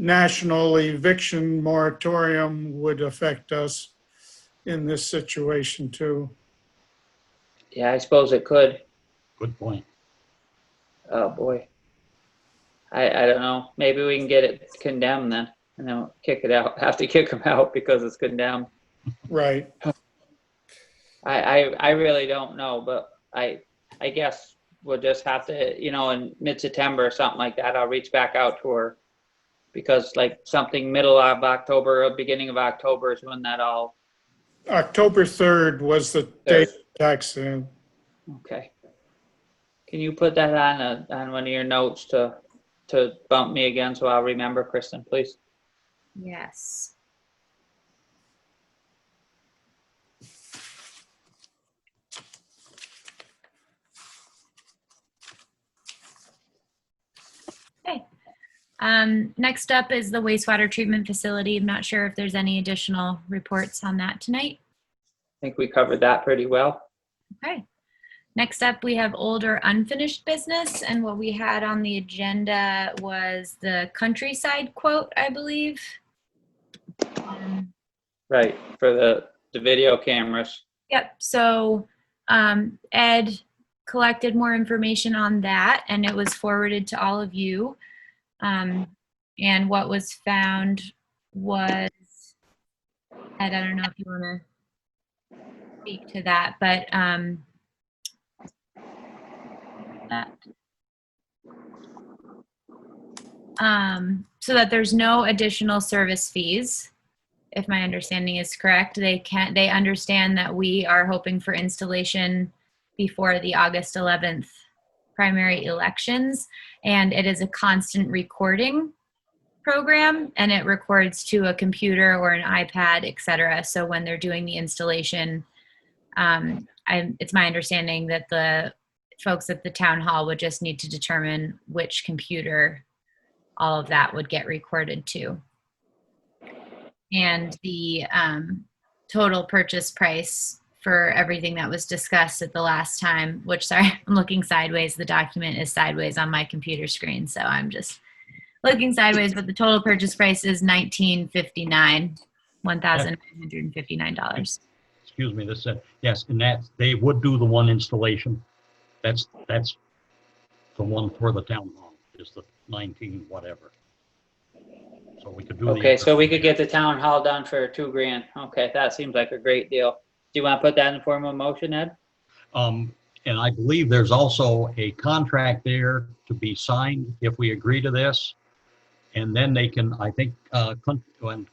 national eviction moratorium would affect us in this situation too. Yeah, I suppose it could. Good point. Oh, boy. I don't know. Maybe we can get it condemned then, and then kick it out. Have to kick them out because it's condemned. Right. I really don't know, but I guess we'll just have to, you know, in mid-September or something like that, I'll reach back out to her, because like something middle of October or beginning of October is when that all. October 3rd was the date of tax sale. Okay. Can you put that on one of your notes to bump me again so I'll remember, Kristen, please? Yes. Okay. Next up is the wastewater treatment facility. I'm not sure if there's any additional reports on that tonight. I think we covered that pretty well. Okay. Next up, we have old or unfinished business, and what we had on the agenda was the countryside quote, I believe. Right, for the video cameras. Yep. So Ed collected more information on that, and it was forwarded to all of you. And what was found was, Ed, I don't know if you want to speak to that, but so that there's no additional service fees, if my understanding is correct. They understand that we are hoping for installation before the August 11th primary elections, and it is a constant recording program, and it records to a computer or an iPad, etc. So when they're doing the installation, it's my understanding that the folks at the town hall would just need to determine which computer all of that would get recorded to. And the total purchase price for everything that was discussed at the last time, which, sorry, I'm looking sideways. The document is sideways on my computer screen, so I'm just looking sideways, but the total purchase price is $1,959, $1,959. Excuse me, this said, yes, and that, they would do the one installation. That's the one for the town hall, is the 19 whatever. So we could do the. Okay, so we could get the town hall done for $2,000. Okay, that seems like a great deal. Do you want to put that in form of motion, Ed? And I believe there's also a contract there to be signed if we agree to this. And then they can, I think, when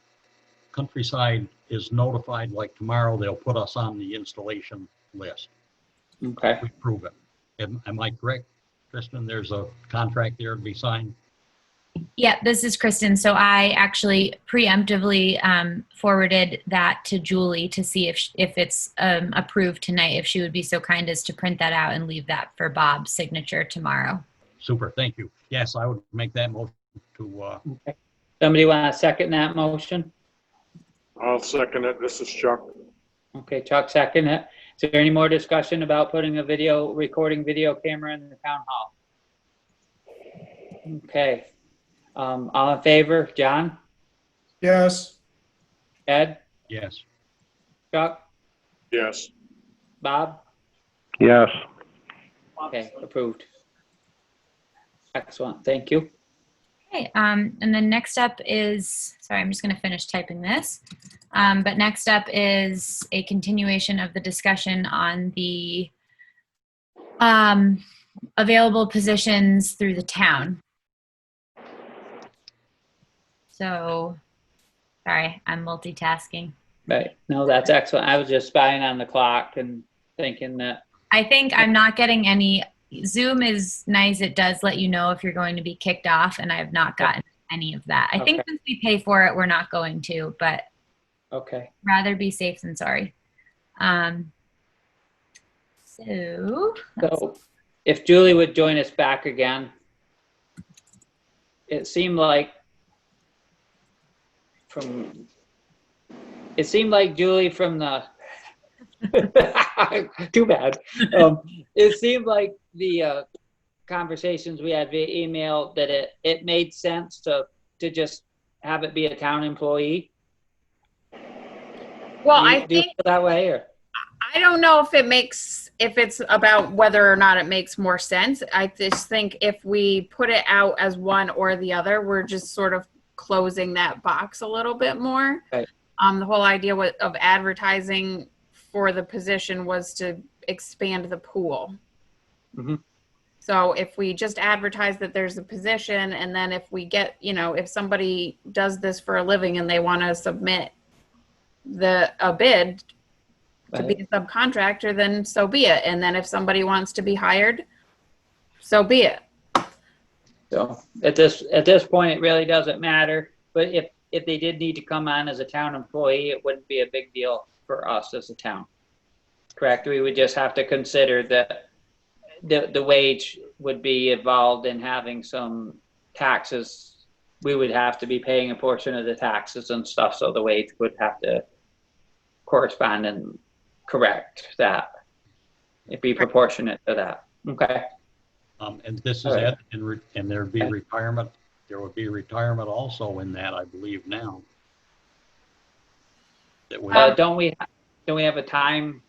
Countryside is notified, like tomorrow, they'll put us on the installation list. Okay. We prove it. Am I correct, Kristen? There's a contract there to be signed? Yeah, this is Kristen. So I actually preemptively forwarded that to Julie to see if it's approved tonight, if she would be so kind as to print that out and leave that for Bob's signature tomorrow. Super, thank you. Yes, I would make that motion to. Okay. Somebody want to second that motion? I'll second it. This is Chuck. Okay, Chuck second it. Is there any more discussion about putting a recording video camera in the town hall? Okay. All in favor? John? Yes. Ed? Yes. Chuck? Yes. Bob? Yes. Okay, approved. Excellent, thank you. Okay, and then next up is, sorry, I'm just going to finish typing this. But next up is a continuation of the discussion on the available positions through the town. So, sorry, I'm multitasking. Right, no, that's excellent. I was just spying on the clock and thinking that. I think I'm not getting any. Zoom is nice. It does let you know if you're going to be kicked off, and I have not gotten any of that. I think since we pay for it, we're not going to, but okay. Rather be safe than sorry. So if Julie would join us back again, it seemed like Julie from the too bad. It seemed like the conversations we had via email that it made sense to just have it be a town employee. Well, do you feel that way, or? I don't know if it's about whether or not it makes more sense. I just think if we put it out as one or the other, we're just sort of closing that box a little bit more. Right. The whole idea of advertising for the position was to expand the pool. Mm-hmm. So if we just advertise that there's a position, and then if we get, if somebody does this for a living and they want to submit a bid to be a subcontractor, then so be it. And then if somebody wants to be hired, so be it. So at this point, it really doesn't matter. But if they did need to come on as a town employee, it wouldn't be a big deal for us as a town. Correct? We would just have to consider that the wage would be involved in having some taxes. We would have to be paying a portion of the taxes and stuff, so the wage would have to correspond and correct that. It'd be proportionate to that. Okay. And this is it, and there'd be retirement. There would be retirement also in that, I believe now. That we don't we have a time,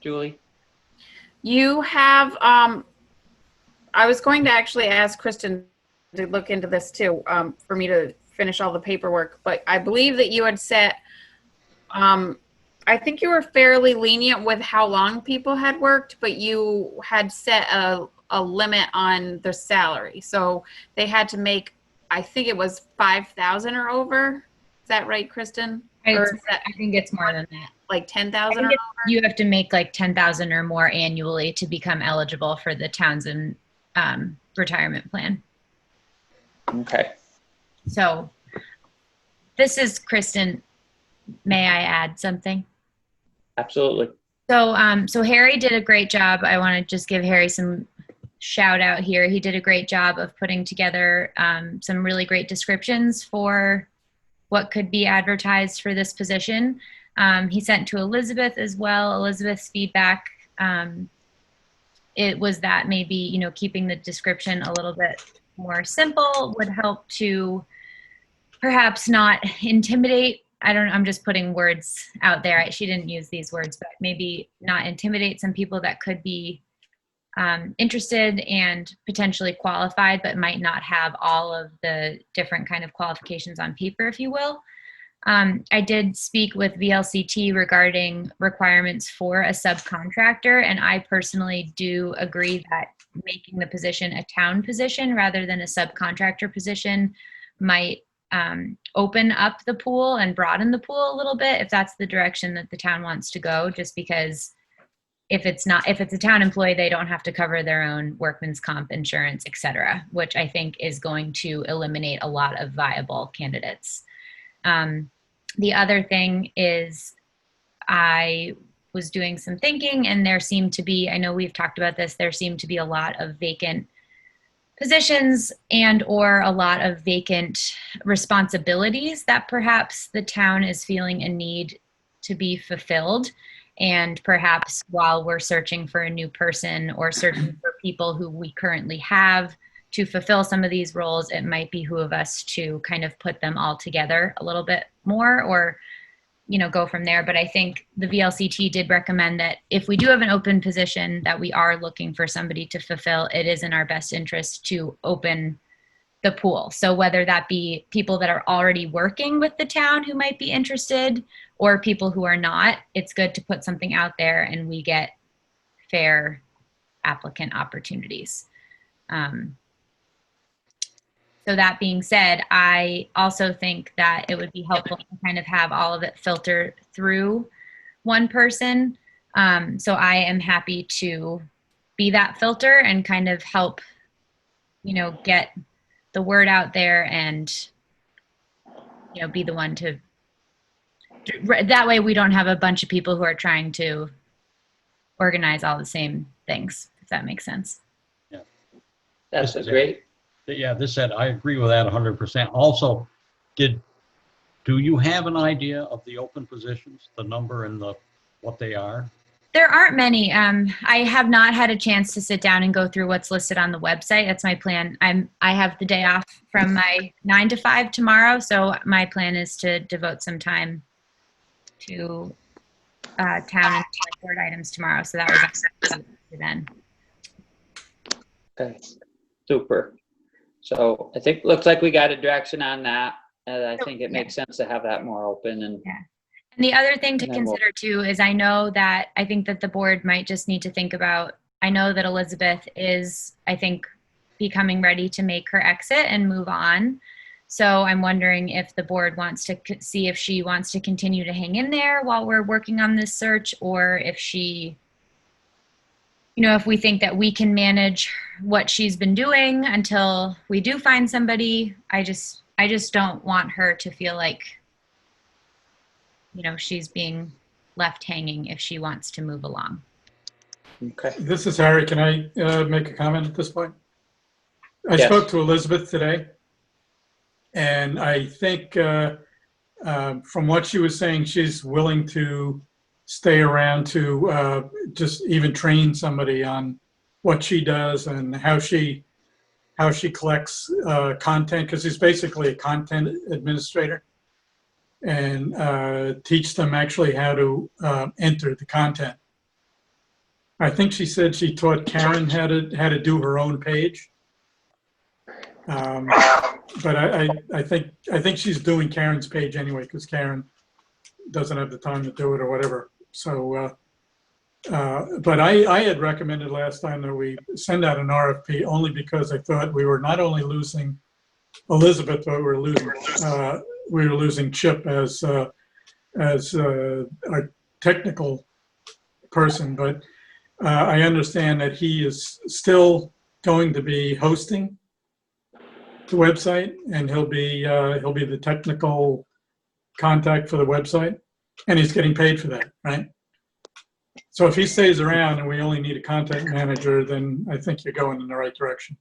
Julie? You have, I was going to actually ask Kristen to look into this too, for me to finish all the paperwork, but I believe that you had set, I think you were fairly lenient with how long people had worked, but you had set a limit on their salary. So they had to make, I think it was 5,000 or over. Is that right, Kristen? I think it's more than that. Like 10,000 or over? You have to make like 10,000 or more annually to become eligible for the Townsend retirement plan. Okay. So this is Kristen. May I add something? Absolutely. So Harry did a great job. I want to just give Harry some shout out here. He did a great job of putting together some really great descriptions for what could be advertised for this position. He sent to Elizabeth as well. Elizabeth's feedback, it was that maybe, you know, keeping the description a little bit more simple would help to perhaps not intimidate. I'm just putting words out there. She didn't use these words, but maybe not intimidate some people that could be interested and potentially qualified, but might not have all of the different kind of qualifications on paper, if you will. I did speak with VLCT regarding requirements for a subcontractor, and I personally do agree that making the position a town position rather than a subcontractor position might open up the pool and broaden the pool a little bit if that's the direction that the town wants to go, just because if it's a town employee, they don't have to cover their own workman's comp insurance, et cetera, which I think is going to eliminate a lot of viable candidates. The other thing is I was doing some thinking, and there seemed to be, I know we've talked about this, there seemed to be a lot of vacant positions and or a lot of vacant responsibilities that perhaps the town is feeling a need to be fulfilled. And perhaps while we're searching for a new person or searching for people who we currently have to fulfill some of these roles, it might behoove us to kind of put them all together a little bit more, or, you know, go from there. But I think the VLCT did recommend that if we do have an open position that we are looking for somebody to fulfill, it is in our best interest to open the pool. So whether that be people that are already working with the town who might be interested or people who are not, it's good to put something out there and we get fair applicant opportunities. So that being said, I also think that it would be helpful to kind of have all of it filter through one person. So I am happy to be that filter and kind of help, you know, get the word out there and, you know, be the one to, that way we don't have a bunch of people who are trying to organize all the same things, if that makes sense. Yeah. That's a great. Yeah, this said, I agree with that 100%. Also, do you have an idea of the open positions, the number and what they are? There aren't many. I have not had a chance to sit down and go through what's listed on the website. That's my plan. I have the day off from my 9 to 5 tomorrow, so my plan is to devote some time to town and select board items tomorrow. So that was then. Okay, super. So I think, looks like we got a direction on that. And I think it makes sense to have that more open. And yeah. And the other thing to And then consider too is I think that the board might just need to think about, I know that Elizabeth is, I think, becoming ready to make her exit and move on. So I'm wondering if the board wants to see if she wants to continue to hang in there while we're working on this search, or if she, you know, if we think that we can manage what she's been doing until we do find somebody. I just don't want her to feel like, you know, she's being left hanging if she wants to move along. okay. This is Harry. Can I make a comment at this point? I Yes. spoke to Elizabeth today, and I think from what she was saying, she's willing to stay around to just even train somebody on what she does and how she collects content, because she's basically a content administrator, and teach them actually how to enter the content. I think she said she taught Karen how to do her own page. But I think she's doing Karen's page anyway, because Karen doesn't have the time to do it or whatever. So, but I had recommended last time that we send out an RFP only because I thought we were not only losing Elizabeth, but we were losing Chip as our technical person. But I understand that he is still going to be hosting the website, and he'll be the technical contact for the website, and he's getting paid for that, right? So if he stays around and we only need a content manager, then I think you're going in the right direction.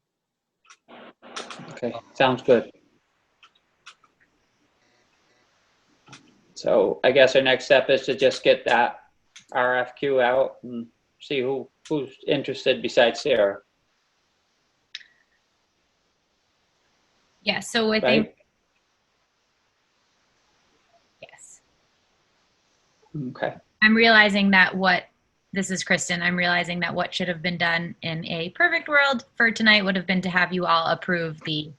Okay, sounds good. So I guess our next step is to just get that RFQ out and see who's interested besides Sarah, Yeah, so I think, right? yes. Okay. I'm realizing that this is Kristen, I'm realizing that what should have been done in a perfect world for tonight would have been to have you all approve the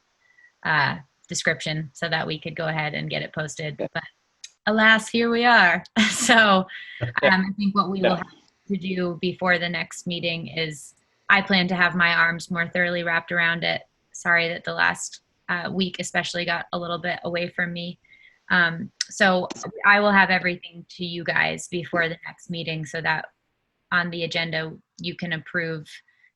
description so that we could go ahead and get it posted. But alas, here we are. So I think what we will have to do before the next meeting is I plan to have my arms more thoroughly wrapped around it. Sorry that the last week especially got a little bit away from me. So I will have everything to you guys before the next meeting so that on the agenda you can approve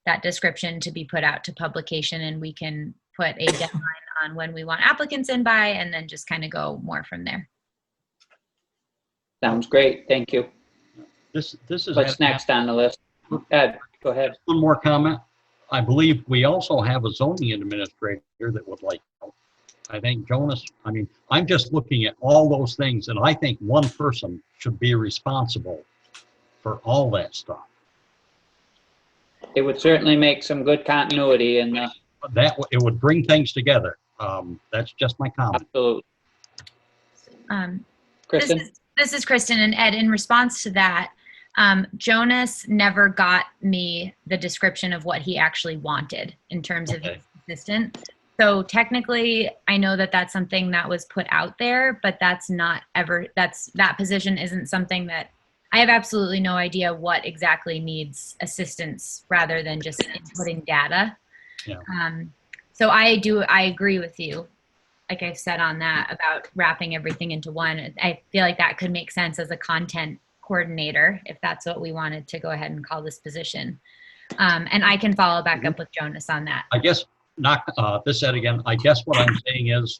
that description to be put out to publication, and we can put a deadline on when we want applicants in by, and then just kind of go more from there. Sounds great. Thank you. This is. What's next on the list? Ed, go ahead. One more comment. I believe we also have a zoning administrator that would like help. I think Jonas, I mean, I'm just looking at all those things, and I think one person should be responsible for all that stuff. It would certainly make some good continuity in the. It would bring things together. That's just my comment. Absolutely. Kristen? This is Kristen, and Ed, in response to that, Jonas never got me the description of what he actually wanted in terms of his assistant. So technically, I know that that's something that was put out there, but that's not ever, that position isn't something that, I have absolutely no idea what exactly needs assistance rather than just inputting data. Yeah. So I agree with you, like I've said on that, about wrapping everything into one. I feel like that could make sense as a content coordinator, if that's what we wanted to go ahead and call this position. And I can follow back up with Jonas on that. I guess, this said again, I guess what I'm saying is,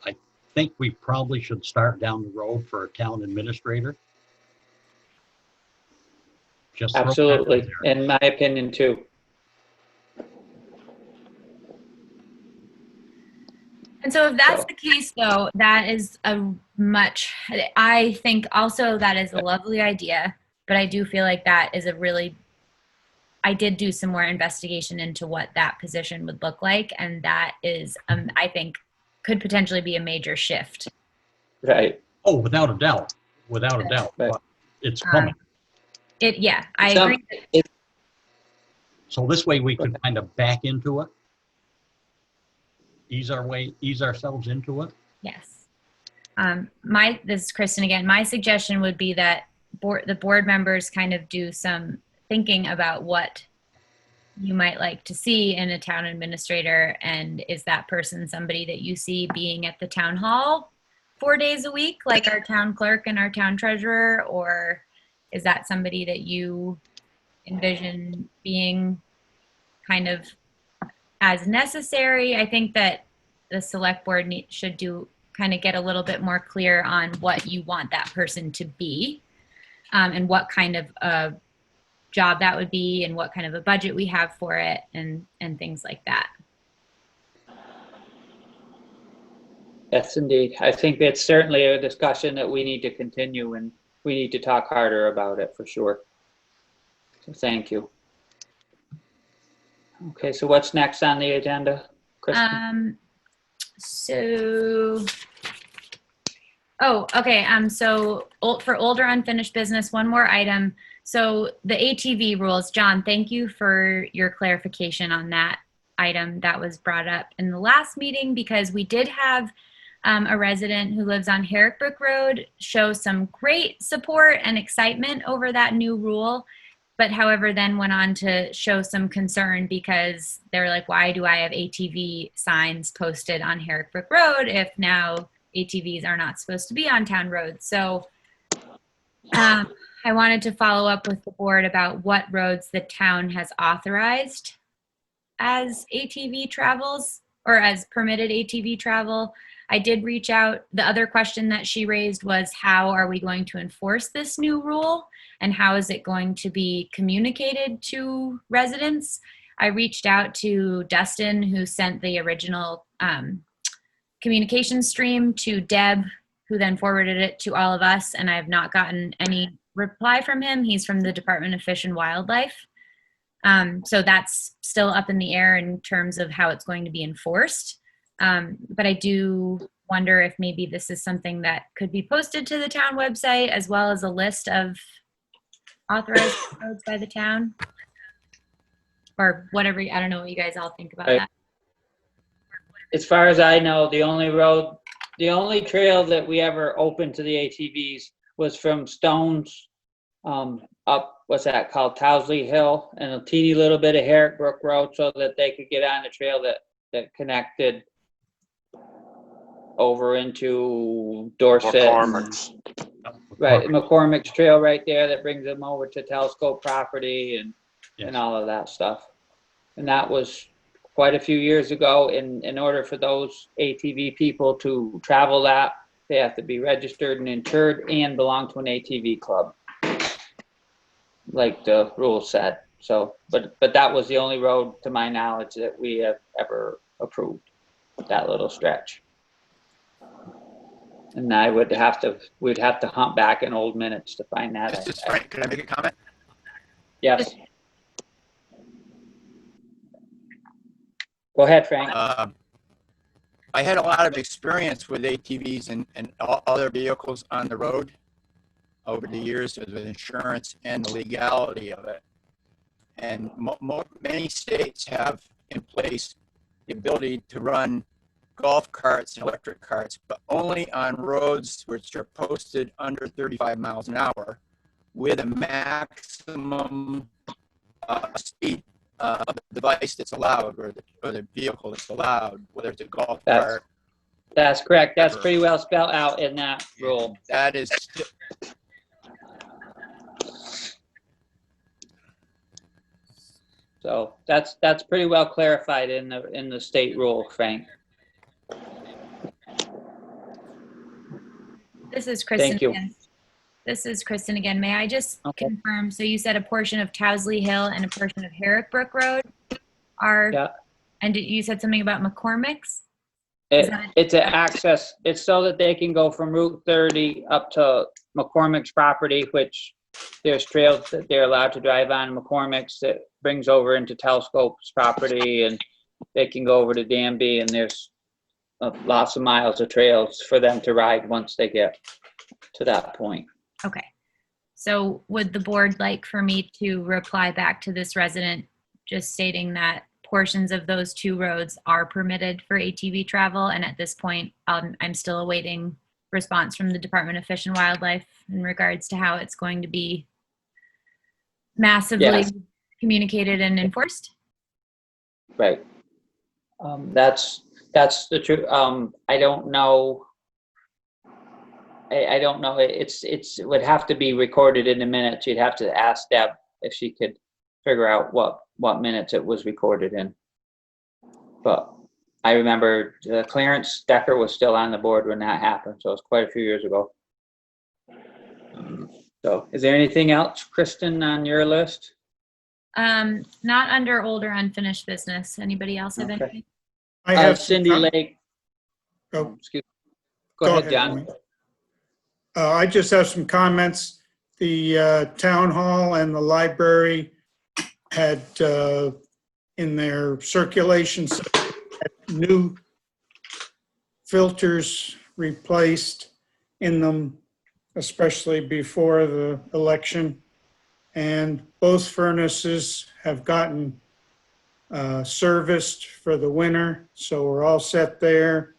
I think we probably should start down the road for a town administrator. Just Absolutely, in my opinion too. And so if that's the case, though, that is I think also that is a lovely idea, but I do feel like that is I did do some more investigation into what that position would look like, and that is, I think, could potentially be a major shift. Right. Oh, without a doubt, without a doubt. Right. But it's coming. I agree. So this way we could kind of back into it, ease ourselves into it. Yes. This is Kristen again. My suggestion would be that the board members kind of do some thinking about what you might like to see in a town administrator, and is that person somebody that you see being at the town hall 4 days a week, like our town clerk and our town treasurer, or is that somebody that you envision being kind of as necessary? I think that the select board should get a little bit more clear on what you want that person to be, and what kind of a job that would be, and what kind of a budget we have for it, and things like that. Yes, indeed. I think it's certainly a discussion that we need to continue, and we need to talk harder about it for sure. So thank you. Okay, so what's next on the agenda, Kristen? So for older unfinished business, one more item. So the ATV rules, John, thank you for your clarification on that item that was brought up in the last meeting, because we did have a resident who lives on Herrick Road show some great support and excitement over that new rule, but however then went on to show some concern because they're like, why do I have ATV signs posted on Herrick Road if now ATVs are not supposed to be on town roads? So I wanted to follow up with the board about what roads the town has authorized as ATV travels, or as permitted ATV travel. I did reach out. The other question that she raised was, how are we going to enforce this new rule, and how is it going to be communicated to residents? I reached out to Dustin, who sent the original communication stream, to Deb, who then forwarded it to all of us, and I have not gotten any reply from him. He's from the Department of Fish and Wildlife. So that's still up in the air in terms of how it's going to be enforced. But I do wonder if maybe this is something that could be posted to the town website, as well as a list of authorized roads by the town, or whatever. I don't know what you guys all think about that. As far as I know, the only trail that we ever opened to the ATVs was from Stones up, what's that called, Towsley Hill, and a teeny little bit of Herrick Brook Road, so that they could get on the trail that connected over into Dorset. McCormick's. Right, McCormick's Trail right there that brings them over to Telescope property and all of that stuff. And that was quite a few years ago. In order for those ATV people to travel that, they have to be registered and insured and belong to an ATV club, like the rules said. So, but that was the only road, to my knowledge, that we have ever approved, that little stretch. And we'd have to hunt back in old minutes to find that. This is Frank. Can I make a comment? Yes. Go ahead, Frank. I had a lot of experience with ATVs and all other vehicles on the road over the years with insurance and the legality of it. And many states have in place the ability to run golf carts and electric carts, but only on roads which are posted under 35 miles an hour with a maximum speed of the device that's allowed, or the vehicle that's allowed, whether it's a golf cart. That's correct. That's pretty well spelled out in that rule. That is so that's pretty well clarified in the state rule, Frank. This is Kristen. Thank you. Again. This is Kristen again. May I just confirm? So you said a portion of Towsley Hill and a portion of Herrick Brook Road are, and you said something about McCormick's? It's an access. It's so that they can go from Route 30 up to McCormick's property, which there's trails that they're allowed to drive on McCormick's that brings over into Telescope's property, and they can go over to Danby, and there's lots of miles of trails for them to ride once they get to that point. Okay. So would the board like for me to reply back to this resident just stating that portions of those two roads are permitted for ATV travel, and at this point I'm still awaiting response from the Department of Fish and Wildlife in regards to how it's going to be massively communicated and enforced? Right. That's the truth. I don't know. I don't know. It would have to be recorded in the minutes. You'd have to ask Deb if she could figure out what minutes it was recorded in. But I remember Clarence Decker was still on the board when that happened, so it's quite a few years ago. So is there anything else, Kristen, on your list? Not under old or unfinished business. Anybody else have anything? I have Cindy Lake. Oh, excuse me. Go ahead, John. I just have some comments. The town hall and the library had in their circulation new filters replaced in them, especially before the election. And both furnaces have gotten serviced for the winter, so we're all set there.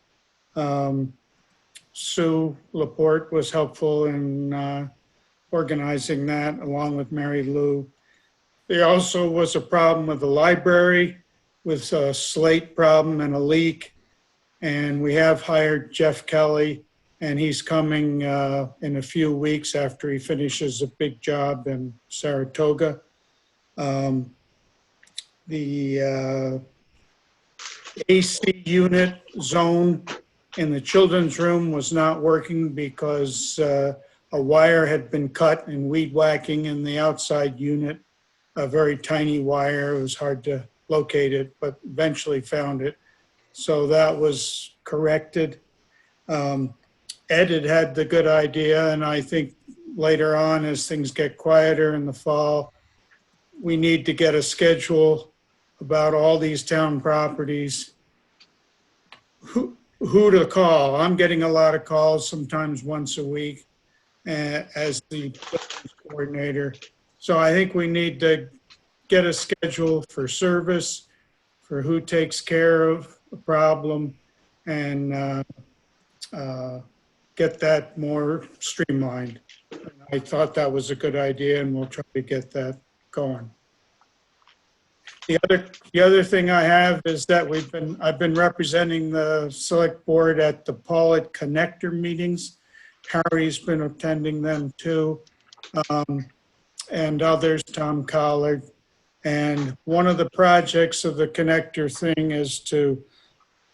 Sue Laporte was helpful in organizing that, along with Mary Lou. There also was a problem with the library, with a slate problem and a leak. And we have hired Jeff Kelly, and he's coming in a few weeks after he finishes a big job in Saratoga. The AC unit zone in the children's room was not working because a wire had been cut in weed whacking in the outside unit, a very tiny wire. It was hard to locate it, but eventually found it. So that was corrected. Ed had the good idea, and I think later on, as things get quieter in the fall, we need to get a schedule about all these town properties. Who to call. I'm getting a lot of calls, sometimes once a week, as the buildings coordinator. So I think we need to get a schedule for service, for who takes care of a problem, and get that more streamlined. I thought that was a good idea, and we'll try to get that going. The other thing I have is that I've been representing the select board at the Pawlet connector meetings. Harry's been attending them too, and others, Tom Collard. And one of the projects of the connector thing is to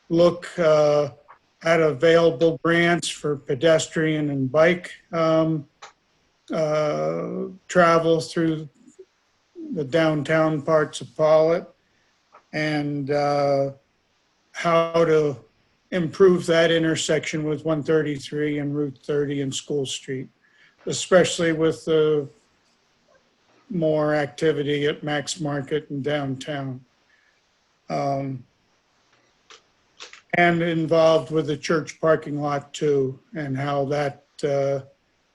look at available grants for pedestrian and bike travel through the downtown parts of Pawlet, and how to improve that intersection with 133 and Route 30 and School Street, especially with the more activity at Max Market and downtown. And involved with the church parking lot too, and how that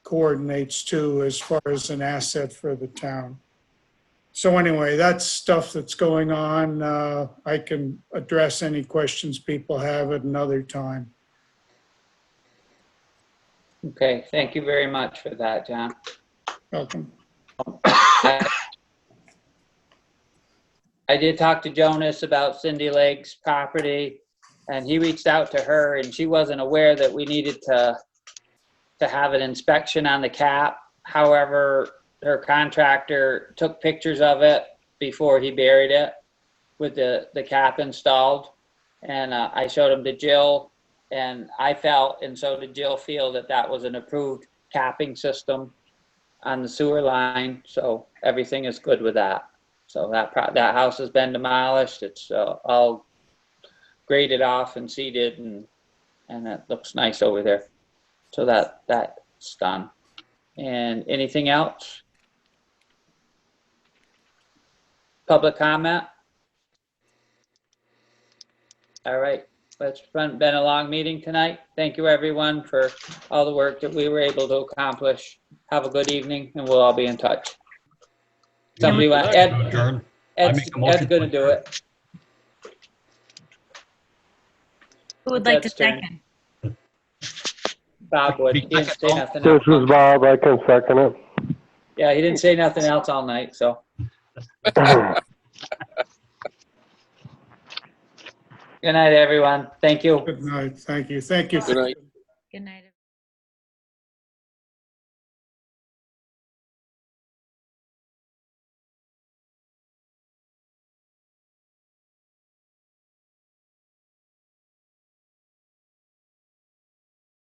coordinates too as far as an asset for the town. So anyway, that's stuff that's going on. I can address any questions people have at another time. Okay, thank you very much for that, John. Welcome. I did talk to Jonas about Cindy Lake's property, and he reached out to her, and she wasn't aware that we needed to have an inspection on the cap. However, her contractor took pictures of it before he buried it with the cap installed. And I showed them to Jill, and I felt, and so did Jill, feel that that was an approved capping system on the sewer line. So everything is good with that. So that house has been demolished. It's all graded off and seeded, and it looks nice over there. So that's done. And anything else? Public comment? All right, it's been a long meeting tonight. Thank you everyone for all the work that we were able to accomplish. Have a good evening, and we'll all be in touch. Somebody want, Ed's gonna do it. Who would like to Ed's turn. second? Bob would. He didn't say nothing This else. is Bob. I can second it. Yeah, he didn't say nothing else all night, so. Good night, everyone. Thank you. Good night. Thank you. Thank you. Good night. Good night.